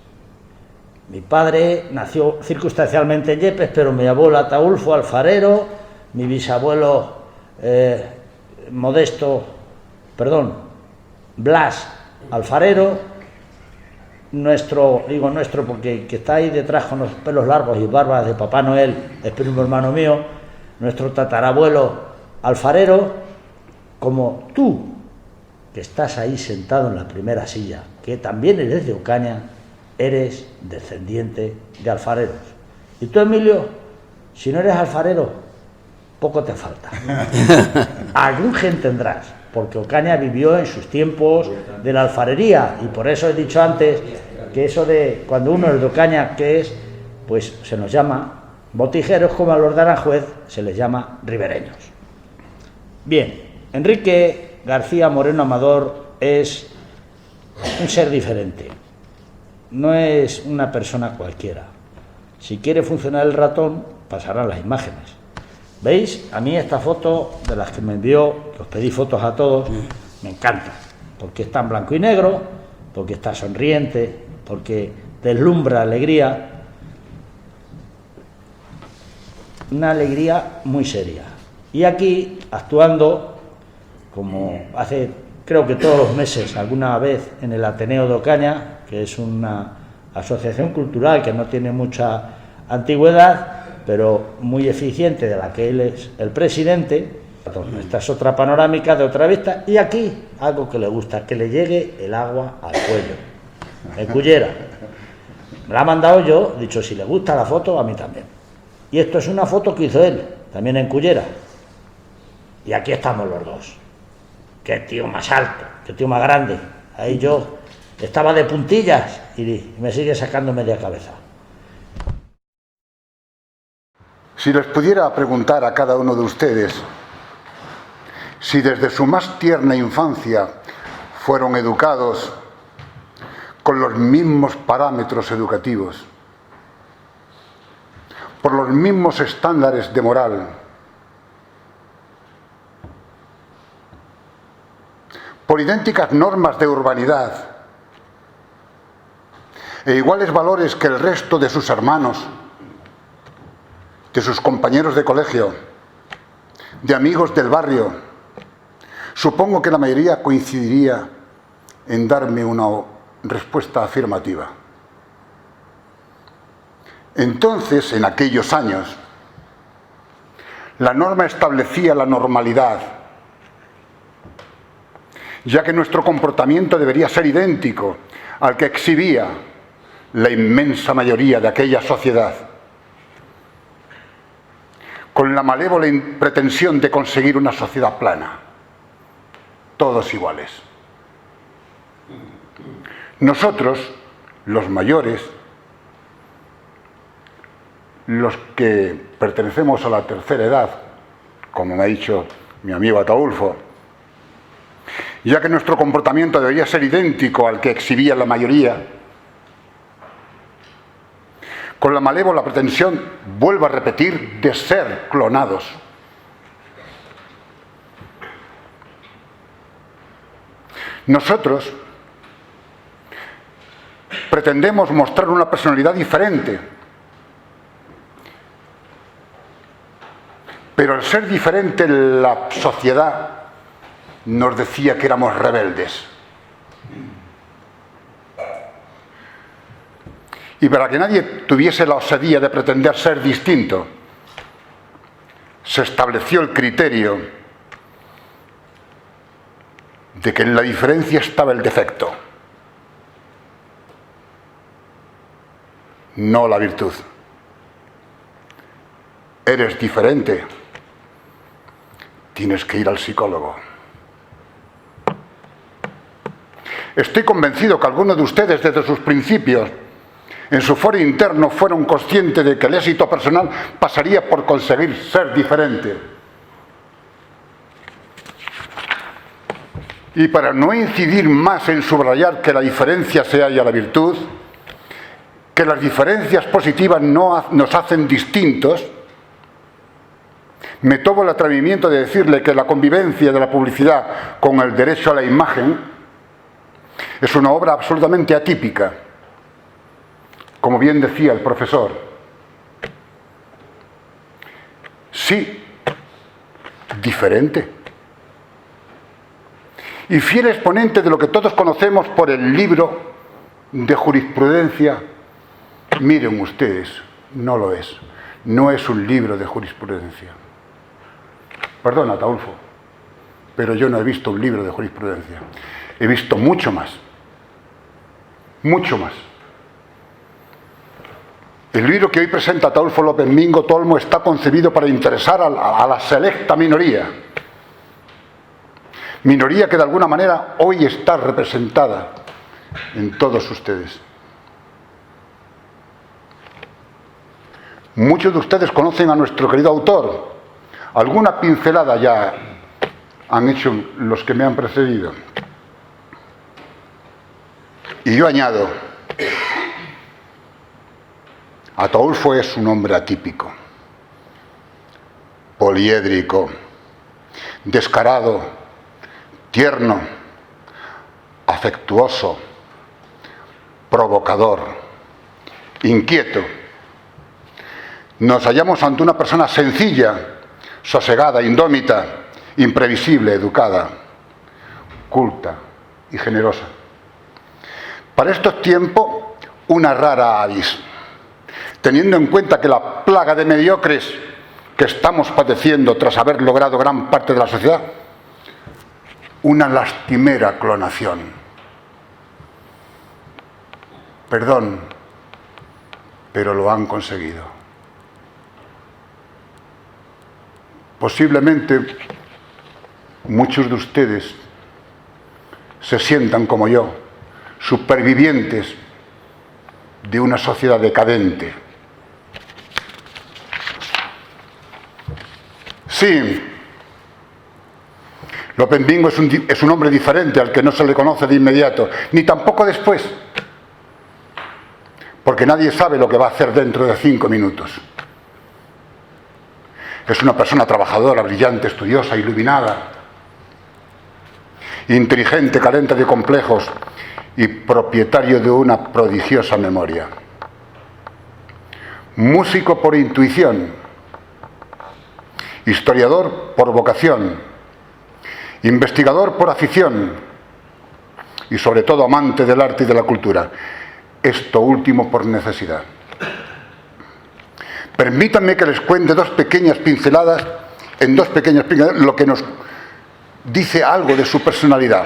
Mi padre nació circunstancialmente en Yepes, pero mi abuelo Ataulfo, alfarero, mi bisabuelo Blas, alfarero, digo nuestro porque que está ahí detrás con los pelos largos y barbas de Papá Noel, es primo hermano mío, nuestro tatarabuelo alfarero, como tú, que estás ahí sentado en la primera silla, que también eres de Ocaña, eres descendiente de alfareros. Y tú, Emilio, si no eres alfarero, poco te falta. Algún gen tendrás, porque Ocaña vivió en sus tiempos de la alfarería, y por eso he dicho antes que eso de cuando uno es de Ocaña, ¿qué es? Pues se nos llama botijeros, como a los de Aranjuez se les llama ribereños. Bien, Enrique García Moreno Amador es un ser diferente, no es una persona cualquiera. Si quiere funcionar el ratón, pasarán las imágenes. ¿Veis? A mí esta foto, de las que me envió, que os pedí fotos a todos, me encanta, porque está en blanco y negro, porque está sonriente, porque deslumbra alegría, una alegría muy seria. Y aquí, actuando, como hace, creo que todos los meses, alguna vez en el Ateneo de Ocaña, que es una asociación cultural que no tiene mucha antigüedad, pero muy eficiente, de la que él es el presidente. Esta es otra panorámica de otra vista, y aquí algo que le gusta, que le llegue el agua al cuello, en Cullera. Me la ha mandado yo, dicho, si le gusta la foto, a mí también. Y esto es una foto que hizo él, también en Cullera. Y aquí estamos los dos. Qué tío más alto, qué tío más grande. Ahí yo estaba de puntillas y me sigue sacando media cabeza. Si les pudiera preguntar a cada uno de ustedes si desde su más tierna infancia fueron educados con los mismos parámetros educativos, por los mismos estándares de moral, por idénticas normas de urbanidad e iguales valores que el resto de sus hermanos, de sus compañeros de colegio, de amigos del barrio, supongo que la mayoría coincidiría en darme una respuesta afirmativa. Entonces, en aquellos años, la norma establecía la normalidad, ya que nuestro comportamiento debería ser idéntico al que exhibía la inmensa mayoría de aquella sociedad, con la malévola pretensión de conseguir una sociedad plana, todos iguales. Nosotros, los mayores, los que pertenecemos a la tercera edad, como me ha dicho mi amigo Ataulfo, ya que nuestro comportamiento debería ser idéntico al que exhibía la mayoría, con la malévola pretensión, vuelvo a repetir, de ser clonados. Nosotros pretendemos mostrar una personalidad diferente, pero al ser diferente la sociedad nos decía que éramos rebeldes. Y para que nadie tuviese la osadía de pretender ser distinto, se estableció el criterio de que en la diferencia estaba el defecto, no la virtud. Eres diferente, tienes que ir al psicólogo. Estoy convencido que algunos de ustedes desde sus principios, en su foro interno, fueron conscientes de que el éxito personal pasaría por conseguir ser diferente. Y para no incidir más en subrayar que la diferencia se halla la virtud, que las diferencias positivas no nos hacen distintos, me tomo el atrevimiento de decirle que la convivencia de la publicidad con el derecho a la imagen es una obra absolutamente atípica. Como bien decía el profesor, sí, diferente. Y fiel exponente de lo que todos conocemos por el libro de jurisprudencia. Miren ustedes, no lo es. No es un libro de jurisprudencia. Perdona, Ataulfo, pero yo no he visto un libro de jurisprudencia. He visto mucho más. Mucho más. El libro que hoy presenta Ataulfo López Mingo Tolmo está concebido para interesar a la selecta minoría. Minoría que de alguna manera hoy está representada en todos ustedes. Muchos de ustedes conocen a nuestro querido autor. Alguna pincelada ya han hecho los que me han precedido. Y yo añado, Ataulfo es un hombre atípico, poliédrico, descarado, tierno, afectuoso, provocador, inquieto. Nos hallamos ante una persona sencilla, sosegada, indómita, imprevisible, educada, culta y generosa. Para estos tiempos, una rara avis, teniendo en cuenta que la plaga de mediocres que estamos padeciendo tras haber logrado gran parte de la sociedad, una lastimera clonación. Perdón, pero lo han conseguido. Posiblemente muchos de ustedes se sientan como yo, supervivientes de una sociedad decadente. Sí, López Mingo es un hombre diferente al que no se le conoce de inmediato, ni tampoco después, porque nadie sabe lo que va a hacer dentro de 5 minutos. Es una persona trabajadora, brillante, estudiosa, iluminada, inteligente, carente de complejos y propietario de una prodigiosa memoria. Músico por intuición, historiador por vocación, investigador por afición y sobre todo amante del arte y de la cultura. Esto último por necesidad. Permítanme que les cuente en dos pequeñas pinceladas, lo que nos dice algo de su personalidad.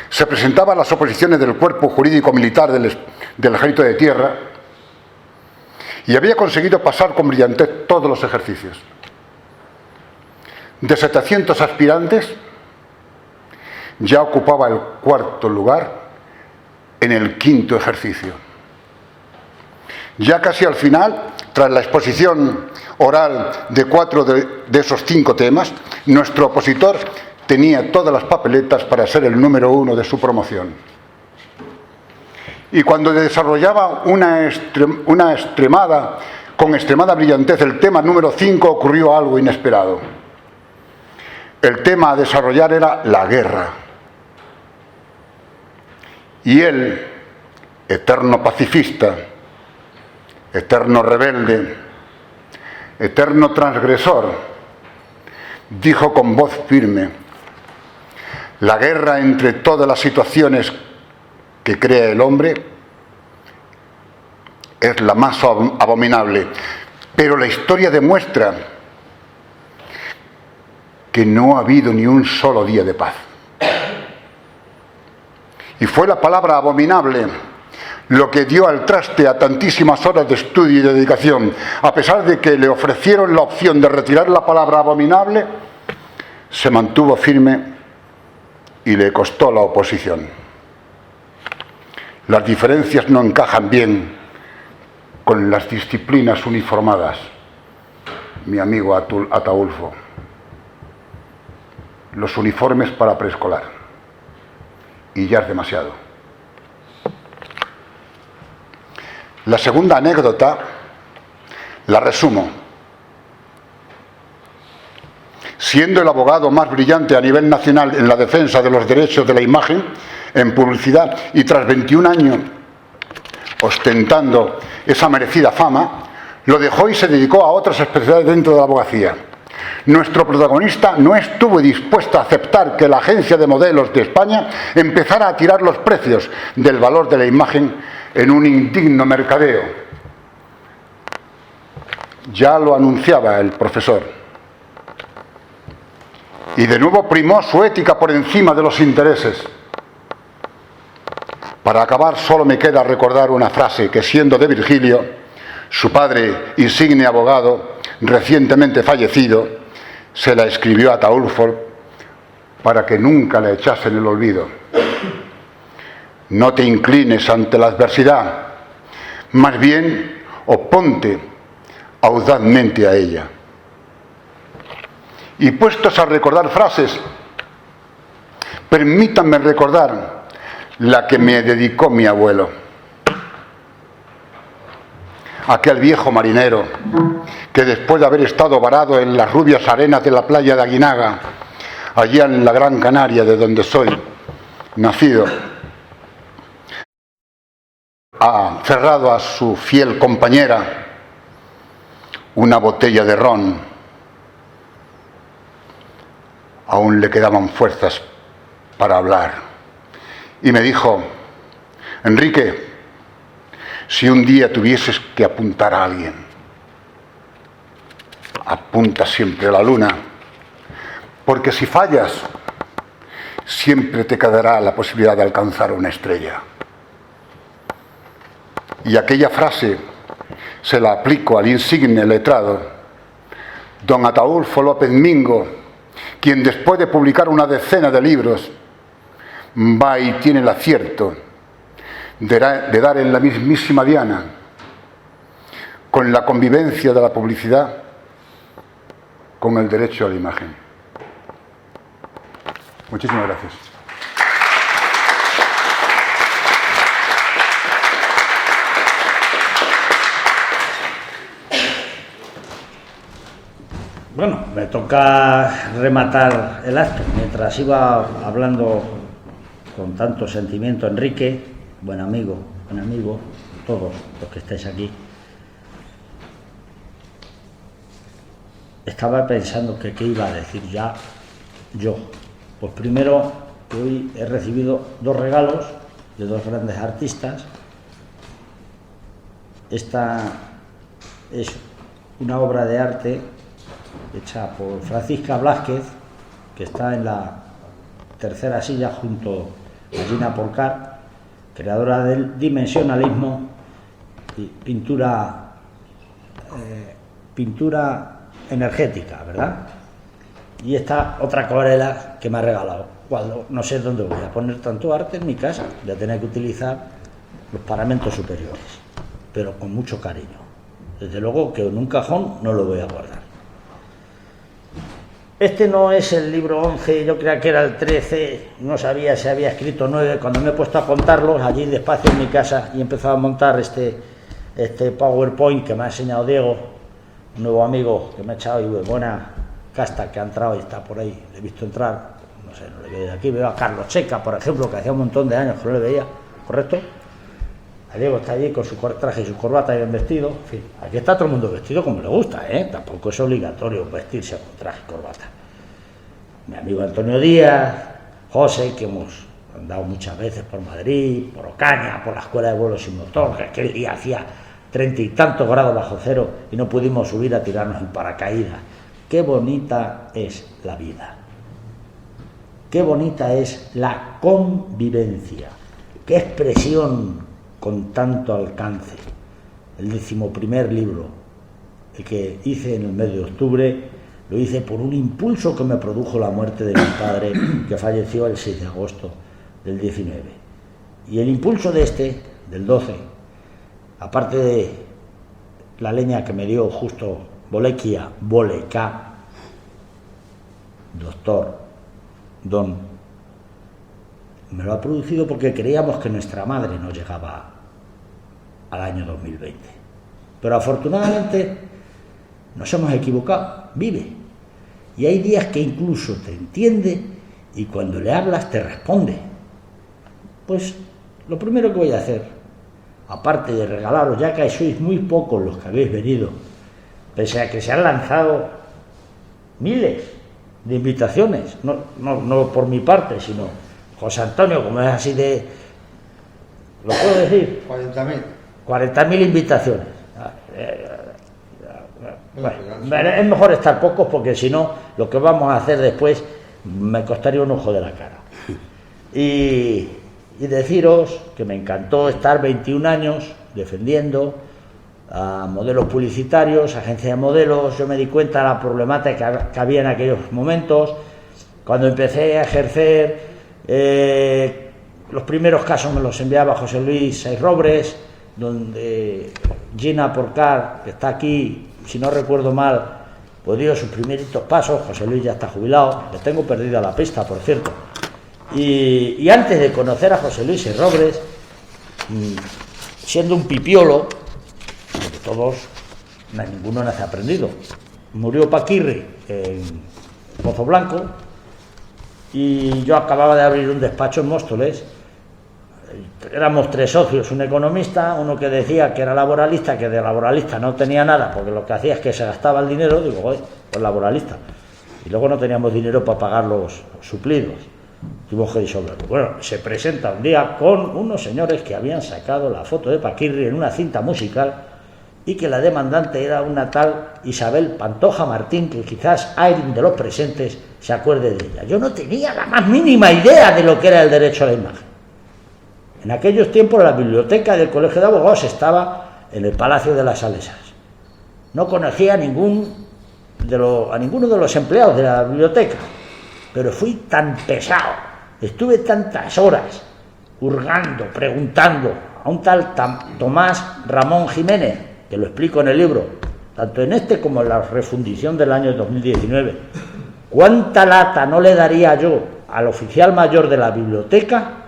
Se presentaba a las oposiciones del cuerpo jurídico militar del Ejército de Tierra y había conseguido pasar con brillantez todos los ejercicios. De 700 aspirantes, ya ocupaba el 4º lugar en el 5º ejercicio. Ya casi al final, tras la exposición oral de 4 de esos 5 temas, nuestro opositor tenía todas las papeletas para ser el número 1 de su promoción. Y cuando desarrollaba con extremada brillantez el tema número 5, ocurrió algo inesperado. El tema a desarrollar era la guerra. Y él, eterno pacifista, eterno rebelde, eterno transgresor, dijo con voz firme: la guerra entre todas las situaciones que crea el hombre es la más abominable, pero la historia demuestra que no ha habido ni un solo día de paz. Y fue la palabra abominable lo que dio al traste a tantísimas horas de estudio y dedicación. A pesar de que le ofrecieron la opción de retirar la palabra abominable, se mantuvo firme y le costó la oposición. Las diferencias no encajan bien con las disciplinas uniformadas, mi amigo Ataulfo. Los uniformes para preescolar. Y ya es demasiado. La segunda anécdota la resumo. Siendo el abogado más brillante a nivel nacional en la defensa de los derechos de la imagen en publicidad y tras 21 años ostentando esa merecida fama, lo dejó y se dedicó a otras especialidades dentro de la abogacía. Nuestro protagonista no estuvo dispuesto a aceptar que la agencia de modelos de España empezara a tirar los precios del valor de la imagen en un indigno mercadeo. Ya lo anunciaba el profesor. Y de nuevo primó su ética por encima de los intereses. Para acabar, solo me queda recordar una frase que, siendo de Virgilio, su padre, insigne abogado, recientemente fallecido, se la escribió a Ataulfo para que nunca la echase en el olvido. No te inclines ante la adversidad, más bien oponte audazmente a ella. Y puestos a recordar frases, permítanme recordar la que me dedicó mi abuelo. Aquel viejo marinero que después de haber estado varado en las rubias arenas de la playa de Aguinaga, allá en la Gran Canaria, de donde soy nacido, aferrado a su fiel compañera, una botella de ron, aún le quedaban fuerzas para hablar. Y me dijo: Enrique, si un día tuvieses que apuntar a alguien, apunta siempre a la luna, porque si fallas, siempre te quedará la posibilidad de alcanzar una estrella. y aquella frase se la aplico al insigne letrado, don Ataúlfo López Mingo, quien después de publicar una decena de libros, va y tiene el acierto de dar en la mismísima diana con la convivencia de la publicidad con el derecho a la imagen. Muchísimas gracias. Bueno, me toca rematar el acto. Mientras iba hablando con tanto sentimiento Enrique, buen amigo, todos los que estáis aquí, estaba pensando que qué iba a decir ya yo. Pues primero, que hoy he recibido 2 regalos de 2 grandes artistas. Esta es una obra de arte hecha por Francisca Blázquez, que está en la tercera silla junto a Gina Porcar, creadora del dimensionalismo y pintura energética, ¿verdad? Y esta otra acuarela que me ha regalado. Cuando no sé dónde voy a poner tanto arte en mi casa, voy a tener que utilizar los paramentos superiores, pero con mucho cariño. Desde luego que en un cajón no lo voy a guardar. Este no es el libro 11, yo creía que era el 13, no sabía si había escrito 9. Cuando me he puesto a contarlos allí despacio en mi casa y he empezado a montar este PowerPoint que me ha enseñado Diego, un nuevo amigo que me ha echado, y buena casta que ha entrado y está por ahí, le he visto entrar, no sé, no le veo de aquí, veo a Carlos Checa, por ejemplo, que hacía un montón de años que no le veía, ¿correcto? A Diego está allí con su traje y su corbata y bien vestido, en fin, aquí está todo el mundo vestido como le gusta, tampoco es obligatorio vestirse con traje y corbata. Mi amigo Antonio Díaz, José, que hemos andado muchas veces por Madrid, por Ocaña, por la escuela de vuelo sin motor, que aquel día hacía 30 y tantos grados bajo cero y no pudimos subir a tirarnos en paracaídas. Qué bonita es la vida, qué bonita es la convivencia, qué expresión con tanto alcance. El 11º libro, el que hice en el mes de octubre, lo hice por un impulso que me produjo la muerte de mi padre, que falleció el 6 de agosto del 19. Y el impulso de del 12, aparte de la leña que me dio justo Bolequia, doctor, don, me lo ha producido porque creíamos que nuestra madre no llegaba al año 2020. Pero afortunadamente nos hemos equivocado, vive. Y hay días que incluso te entiende y cuando le hablas te responde. Pues lo primero que voy a hacer, aparte de regalaros, ya que sois muy pocos los que habéis venido, pese a que se han lanzado miles de invitaciones, no por mi parte, sino José Antonio, como es así de... ¿Lo puedo decir? 40.000. 40.000 invitaciones. Bueno, es mejor estar pocos porque si no, lo que vamos a hacer después me costaría un ojo de la cara. Y deciros que me encantó estar 21 años defendiendo a modelos publicitarios, agencias de modelos. Yo me di cuenta de la problemática que había en aquellos momentos. Cuando empecé a ejercer, los primeros casos me los enviaba José Luis Saiz-Robres, donde Gina Porcar, que está aquí, si no recuerdo mal, pues dio sus primeritos pasos. José Luis ya está jubilado, le tengo perdida la pista, por cierto. Y antes de conocer a José Luis Saiz-Robres, siendo un pipiolo, porque todos, ninguno nace aprendido, murió Paquirri en Pozo Blanco y yo acababa de abrir un despacho en Móstoles. Éramos 3 socios, un economista, uno que decía que era laboralista, que de laboralista no tenía nada, porque lo que hacía es que se gastaba el dinero, digo, pues laboralista. Y luego no teníamos dinero para pagar los suplidos, tuvimos que disolverlo. Bueno, se presenta un día con unos señores que habían sacado la foto de Paquirri en una cinta musical y que la demandante era una tal Isabel Pantoja Martín, que quizás alguien de los presentes se acuerde de ella. Yo no tenía la más mínima idea de lo que era el derecho a la imagen. En aquellos tiempos la biblioteca del Colegio de Abogados estaba en el Palacio de las Salesas. No conocía a ninguno de los empleados de la biblioteca, pero fui tan pesado, estuve tantas horas hurgando, preguntando a un tal Tomás Ramón Jiménez, que lo explico en el libro, tanto en este como en la refundición del año 2019, cuánta lata no le daría yo al oficial mayor de la biblioteca,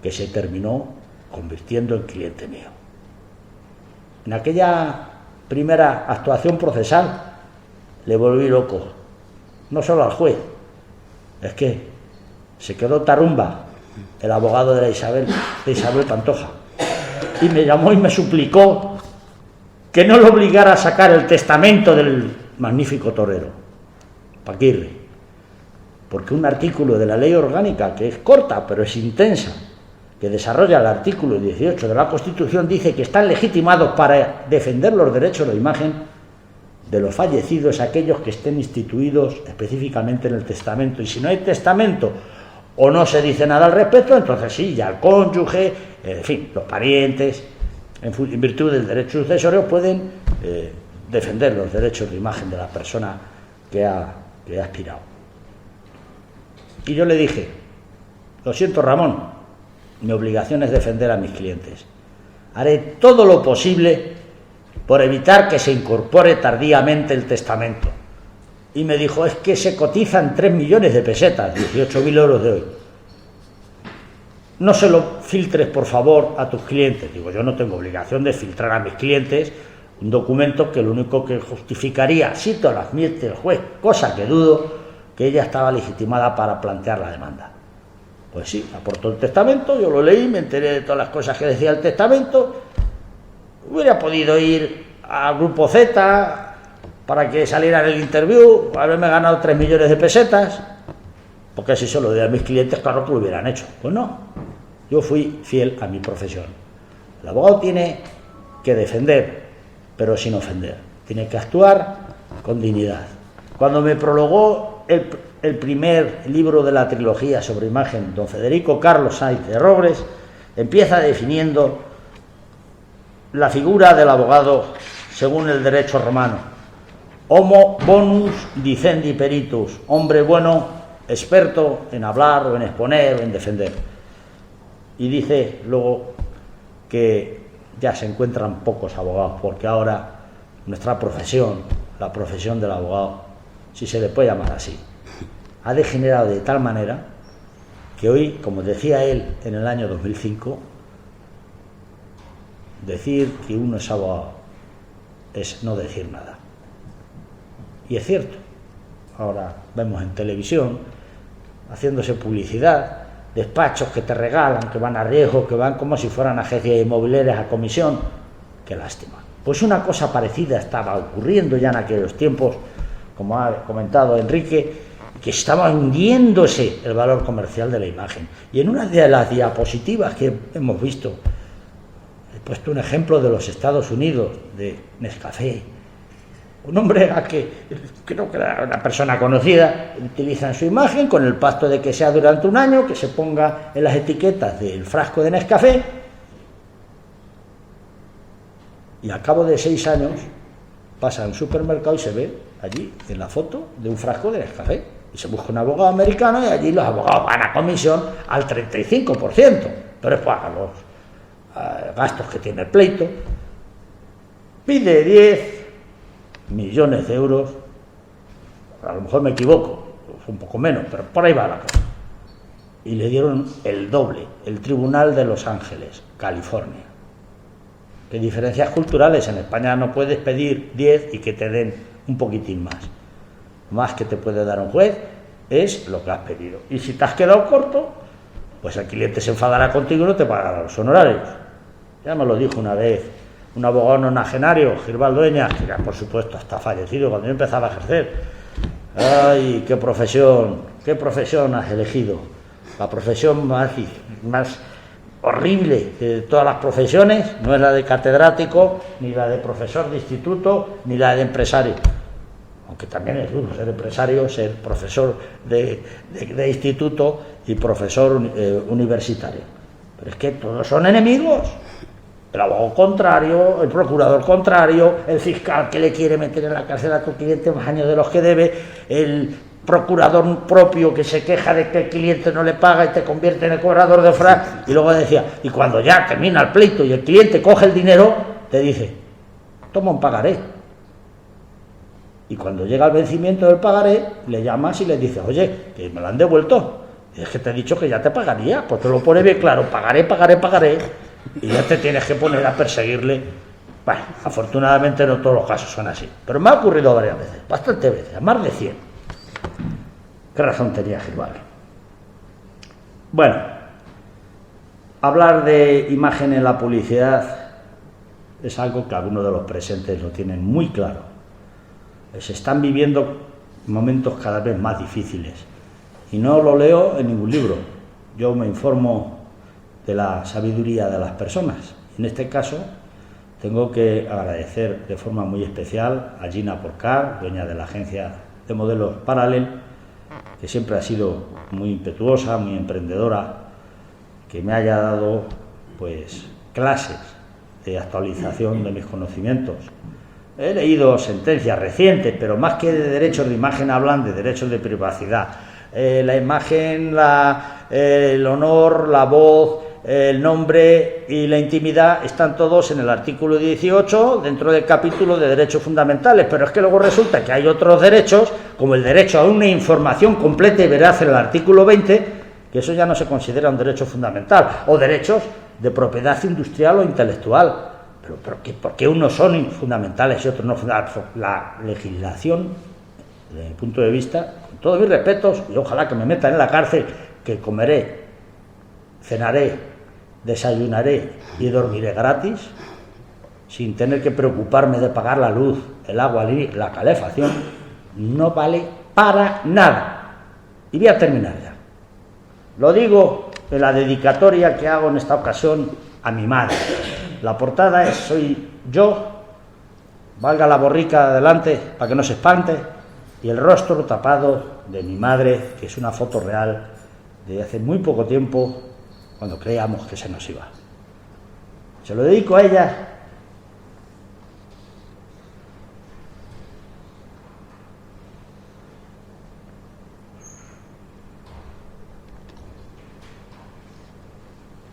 que se terminó convirtiendo en cliente mío. En aquella primera actuación procesal le volví loco, no solo al juez, es que se quedó tarumba el abogado de Isabel Pantoja, y me llamó y me suplicó que no lo obligara a sacar el testamento del magnífico torero, Paquirri, porque un artículo de la ley orgánica, que es corta pero es intensa, que desarrolla el artículo 18 de la Constitución, dice que están legitimados para defender los derechos de imagen de los fallecidos aquellos que estén instituidos específicamente en el testamento. Y si no hay testamento o no se dice nada al respecto, entonces sí, ya el cónyuge, en fin, los parientes, en virtud del derecho sucesorio, pueden defender los derechos de imagen de la persona que ha expirado. Y yo le dije, lo siento, Ramón, mi obligación es defender a mis clientes. Haré todo lo posible por evitar que se incorpore tardíamente el testamento. Y me dijo, es que se cotizan 3 millones de pesetas, 18.000 euros de hoy. No se lo filtres, por favor, a tus clientes. Digo, yo no tengo obligación de filtrar a mis clientes un documento que lo único que justificaría, si te lo admite el juez, cosa que dudo, que ella estaba legitimada para plantear la demanda. Pues sí, aportó el testamento, yo lo leí, me enteré de todas las cosas que decía el testamento. Hubiera podido ir al Grupo Z para que saliera en el interview, haberme ganado 3 millones de pesetas, porque si se lo doy a mis clientes, claro que lo hubieran hecho. Pues no, yo fui fiel a mi profesión. El abogado tiene que defender, pero sin ofender. Tiene que actuar con dignidad. Cuando me prologó el primer libro de la trilogía sobre imagen, don Federico Carlos Sáenz de Robles, empieza definiendo la figura del abogado según el derecho romano. Homo bonus dicendi peritus, hombre bueno, experto en hablar o en exponer o en defender. Y dice luego que ya se encuentran pocos abogados, porque ahora nuestra profesión, la profesión del abogado, si se le puede llamar así, ha degenerado de tal manera que hoy, como decía él en el año 2005, decir que uno es abogado es no decir nada. Y es cierto, ahora vemos en televisión, haciéndose publicidad, despachos que te regalan, que van a riesgo, que van como si fueran agencias inmobiliarias a comisión. Qué lástima. Pues una cosa parecida estaba ocurriendo ya en aquellos tiempos, como ha comentado Enrique, que estaba hundiéndose el valor comercial de la imagen. Y en una de las diapositivas que hemos visto, he puesto un ejemplo de los Estados Unidos, de Nescafé. Un hombre a que creo que era una persona conocida, utilizan su imagen con el pacto de que sea durante un año, que se ponga en las etiquetas del frasco de Nescafé, y al cabo de 6 años pasa al supermercado y se ve allí en la foto de un frasco de Nescafé, y se busca un abogado americano y allí los abogados van a comisión al 35%, pero es para los gastos que tiene el pleito. Pide 10 millones de euros, a lo mejor me equivoco, un poco menos, pero por ahí va la cosa. Y le dieron el doble, el Tribunal de Los Ángeles, California. ¿Qué diferencias culturales? En España no puedes pedir 10 y que te den un poquitín más. Más que te puede dar un juez es lo que has pedido. Y si te has quedado corto, pues el cliente se enfadará contigo y no te pagará los honorarios. Ya me lo dijo una vez un abogado nonagenario, Girbaldo Eñas, que ya por supuesto está fallecido cuando yo empezaba a ejercer. ¡Ay, qué profesión has elegido! La profesión más horrible de todas las profesiones no es la de catedrático, ni la de profesor de instituto, ni la de empresario. Aunque también es duro ser empresario, ser profesor de instituto y profesor universitario. Pero es que todos son enemigos. El abogado contrario, el procurador contrario, el fiscal que le quiere meter en la cárcel a tu cliente más años de los que debe, el procurador propio que se queja de que el cliente no le paga y te convierte en el cobrador de frac. Y luego decía, y cuando ya termina el pleito y el cliente coge el dinero, te dice, toma un pagaré. Y cuando llega el vencimiento del pagaré, le llamas y le dices, oye, que me lo han devuelto. Y es que te he dicho que ya te pagaría, pues te lo pone bien claro, pagaré, pagaré, pagaré. Y ya te tienes que poner a perseguirle. Bueno, afortunadamente no todos los casos son así, pero me ha ocurrido varias veces, bastantes veces, más de 100. ¿Qué razón tenía Girbal? Bueno, hablar de imagen en la publicidad es algo que algunos de los presentes lo tienen muy claro. Se están viviendo momentos cada vez más difíciles y no lo leo en ningún libro. Yo me informo de la sabiduría de las personas. En este caso, tengo que agradecer de forma muy especial a Gina Porcar, dueña de la agencia de modelos Parallel, que siempre ha sido muy impetuosa, muy emprendedora, que me haya dado pues clases de actualización de mis conocimientos. He leído sentencias recientes, pero más que de derechos de imagen hablan de derechos de privacidad. La imagen, el honor, la voz, el nombre y la intimidad están todos en el artículo 18 dentro del capítulo de derechos fundamentales, pero es que luego resulta que hay otros derechos, como el derecho a una información completa y veraz en el artículo 20, que eso ya no se considera un derecho fundamental, o derechos de propiedad industrial o intelectual. Pero ¿por qué unos son fundamentales y otros no fundamentales? La legislación, desde mi punto de vista, con todos mis respetos, y ojalá que me metan en la cárcel, que comeré, cenaré, desayunaré y dormiré gratis, sin tener que preocuparme de pagar la luz, el agua, la calefacción, no vale para nada. Y voy a terminar ya. Lo digo en la dedicatoria que hago en esta ocasión a mi madre. La portada es soy yo, valga la borrica adelante para que no se espante, y el rostro tapado de mi madre, que es una foto real de hace muy poco tiempo, cuando creíamos que se nos iba. Se lo dedico a ella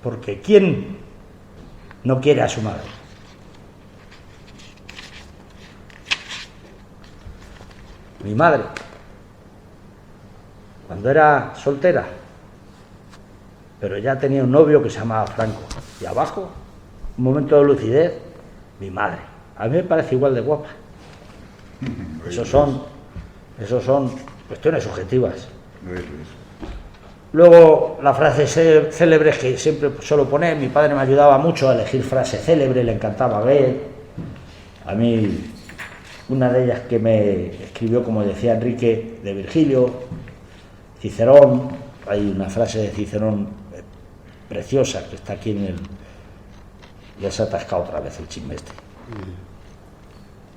porque ¿quién no quiere a su madre? Mi madre, cuando era soltera, pero ya tenía un novio que se llamaba Franco. Y abajo, un momento de lucidez, mi madre. A mí me parece igual de guapa. Esos son cuestiones subjetivas. Luego, la frase célebre que siempre suelo poner, mi padre me ayudaba mucho a elegir frases célebres, le encantaba ver. A mí, una de ellas que me escribió, como decía Enrique, de Virgilio, Cicerón. Hay una frase de Cicerón preciosa que está aquí en el... Ya se ha atascado otra vez el chisme este.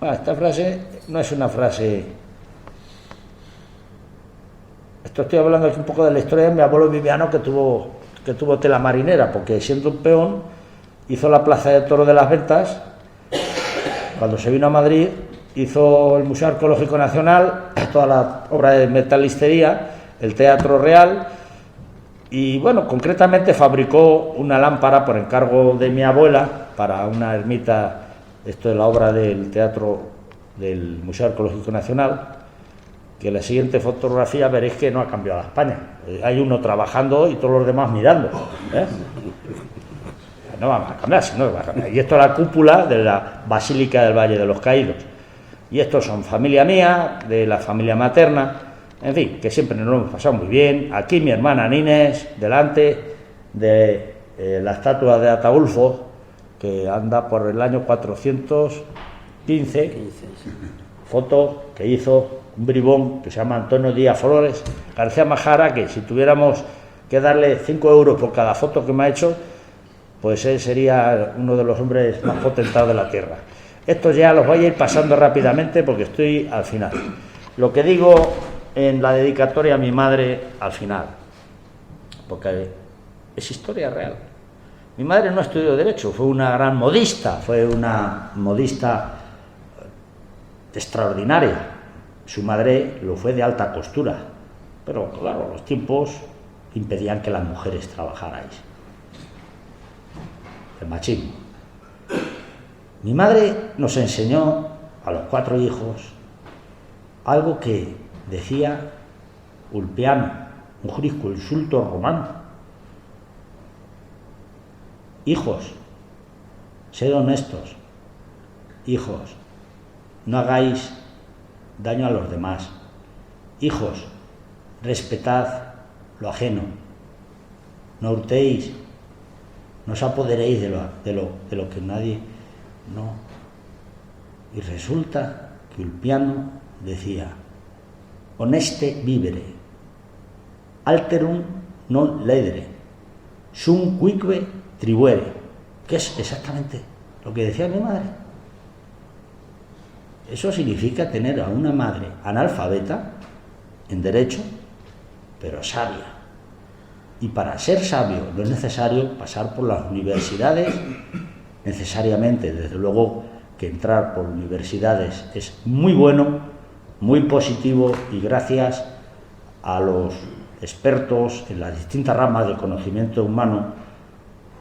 Bueno, esta frase no es una frase... Esto estoy hablando aquí un poco de la historia de mi abuelo Viviano, que tuvo tela marinera, porque siendo un peón hizo la Plaza de Toros de las Ventas. Cuando se vino a Madrid hizo el Museo Arqueológico Nacional, toda la obra de metalistería, el Teatro Real. Y bueno, concretamente fabricó una lámpara por encargo de mi abuela para una ermita, esto es la obra del teatro del Museo Arqueológico Nacional, que en la siguiente fotografía veréis que no ha cambiado la España. Hay uno trabajando y todos los demás mirando. No vamos a cambiar, si no va a cambiar. Y esto es la cúpula de la Basílica del Valle de los Caídos. Y estos son familia mía, de la familia materna. En fin, que siempre nos lo hemos pasado muy bien. Aquí mi hermana Nines, delante de la estatua de Ataulfo, que anda por el año 415, foto que hizo un bribón que se llama Antonio Díaz Flores García Majara, que si tuviéramos que darle 5 euros por cada foto que me ha hecho, pues él sería uno de los hombres más potentados de la tierra. Estos ya los voy a ir pasando rápidamente porque estoy al final. Lo que digo en la dedicatoria a mi madre al final, porque es historia real. Mi madre no estudió Derecho, fue una gran modista, extraordinaria. Su madre lo fue de alta costura, pero claro, los tiempos impedían que las mujeres trabajarais. El machismo. Mi madre nos enseñó a los 4 hijos algo que decía Ulpiano, un jurisconsulto romano. Hijos, sed honestos. Hijos, no hagáis daño a los demás. Hijos, respetad lo ajeno. No hurtéis. No os apoderéis de lo que nadie... No. Y resulta que Ulpiano decía: honeste vivere, alterum non ledere, sum quique tribuere, que es exactamente lo que decía mi madre. Eso significa tener a una madre analfabeta en derecho, pero sabia. Y para ser sabio no es necesario pasar por las universidades, necesariamente, desde luego que entrar por universidades es muy bueno, muy positivo, y gracias a los expertos en las distintas ramas del conocimiento humano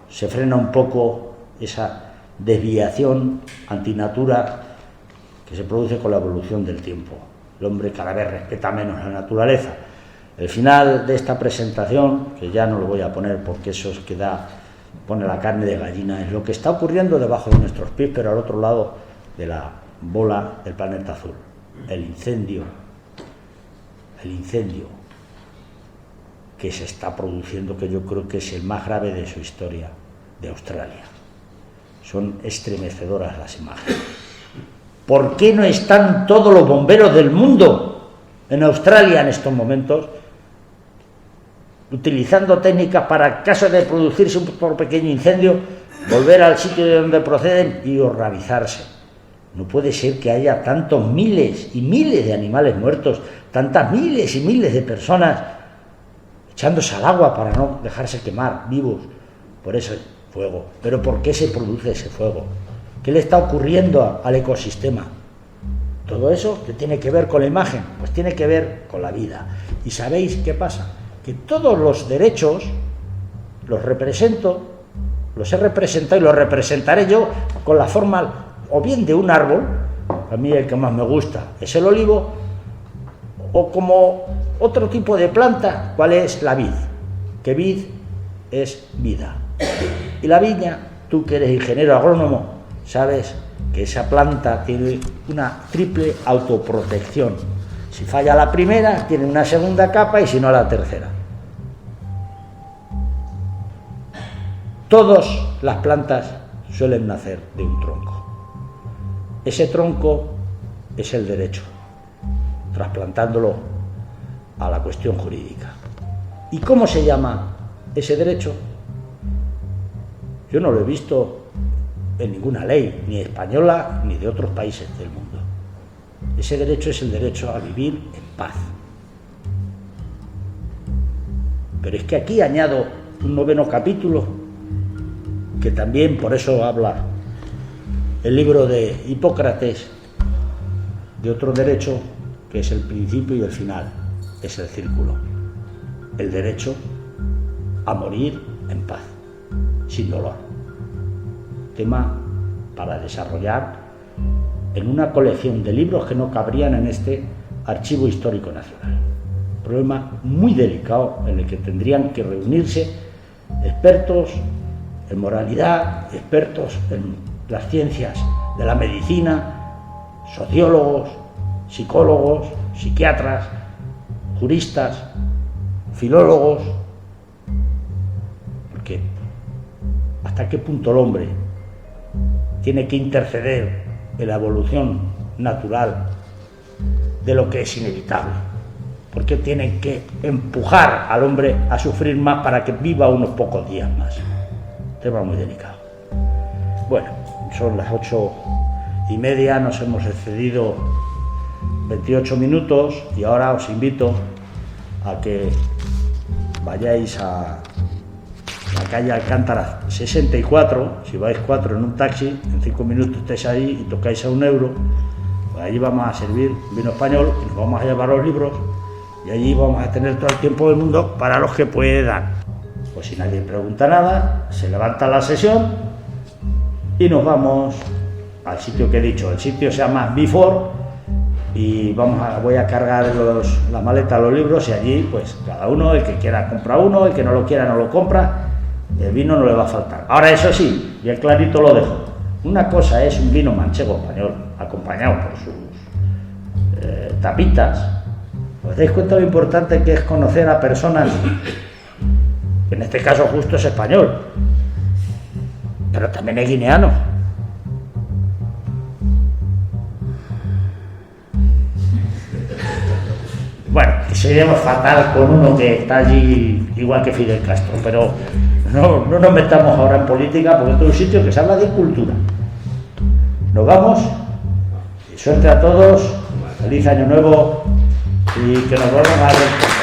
se frena un poco esa desviación antinatura que se produce con la evolución del tiempo. El hombre cada vez respeta menos la naturaleza. El final de esta presentación, que ya no lo voy a poner porque eso es que pone la carne de gallina, es lo que está ocurriendo debajo de nuestros pies, pero al otro lado de la bola del planeta azul. El incendio que se está produciendo, que yo creo que es el más grave de su historia, de Australia. Son estremecedoras las imágenes. ¿Por qué no están todos los bomberos del mundo en Australia en estos momentos utilizando técnicas para, en caso de producirse un pequeño incendio, volver al sitio de donde proceden y organizarse? No puede ser que haya tantos miles y miles de animales muertos, tantas miles y miles de personas echándose al agua para no dejarse quemar vivos por ese fuego. ¿Pero por qué se produce ese fuego? ¿Qué le está ocurriendo al ecosistema? Todo eso, ¿qué tiene que ver con la imagen? Pues tiene que ver con la vida. ¿Y sabéis qué pasa? Que todos los derechos los represento, los he representado y los representaré yo con la forma o bien de un árbol, a mí el que más me gusta es el olivo, o como otro tipo de planta, ¿cuál es? La vid, que vid es vida. Y la viña, tú que eres ingeniero agrónomo, sabes que esa planta tiene una triple autoprotección. Si falla la primera, tiene una segunda capa, y si no, la tercera. Todas las plantas suelen nacer de un tronco. Ese tronco es el derecho, trasplantándolo a la cuestión jurídica. ¿Y cómo se llama ese derecho? Yo no lo he visto en ninguna ley, ni española ni de otros países del mundo. Ese derecho es el derecho a vivir en paz. Pero es que aquí añado un 9º capítulo, que también por eso habla el libro de Hipócrates de otro derecho, que es el principio y el final, es el círculo. El derecho a morir en paz, sin dolor. Tema para desarrollar en una colección de libros que no cabrían en este Archivo Histórico Nacional. Problema muy delicado en el que tendrían que reunirse expertos en moralidad, expertos en las ciencias de la medicina, sociólogos, psicólogos, psiquiatras, juristas, filólogos, porque ¿hasta qué punto el hombre tiene que interceder en la evolución natural de lo que es inevitable? ¿Por qué tienen que empujar al hombre a sufrir más para que viva unos pocos días más? Tema muy delicado. Bueno, son las 8:30, nos hemos excedido 28 minutos y ahora os invito a que vayáis a la calle Alcántara 64, si vais 4 en un taxi, en 5 minutos estáis ahí y tocáis a €1, pues allí vamos a servir vino español y nos vamos a llevar los libros y allí vamos a tener todo el tiempo del mundo para los que puedan. Pues si nadie pregunta nada, se levanta la sesión y nos vamos al sitio que he dicho. El sitio se llama Before y voy a cargar la maleta, los libros, y allí pues cada uno, el que quiera compra uno, el que no lo quiera no lo compra, el vino no le va a faltar. Ahora, eso sí, bien clarito lo dejo, una cosa es un vino manchego español acompañado por sus tapitas. ¿Os dais cuenta lo importante que es conocer a personas, que en este caso justo es español, pero también es guineano? Bueno, que seríamos fatal con uno que está allí igual que Fidel Castro, pero no nos metamos ahora en política, porque esto es un sitio que se habla de cultura. Nos vamos, y suerte a todos, feliz año nuevo y que nos vuelvan a ver.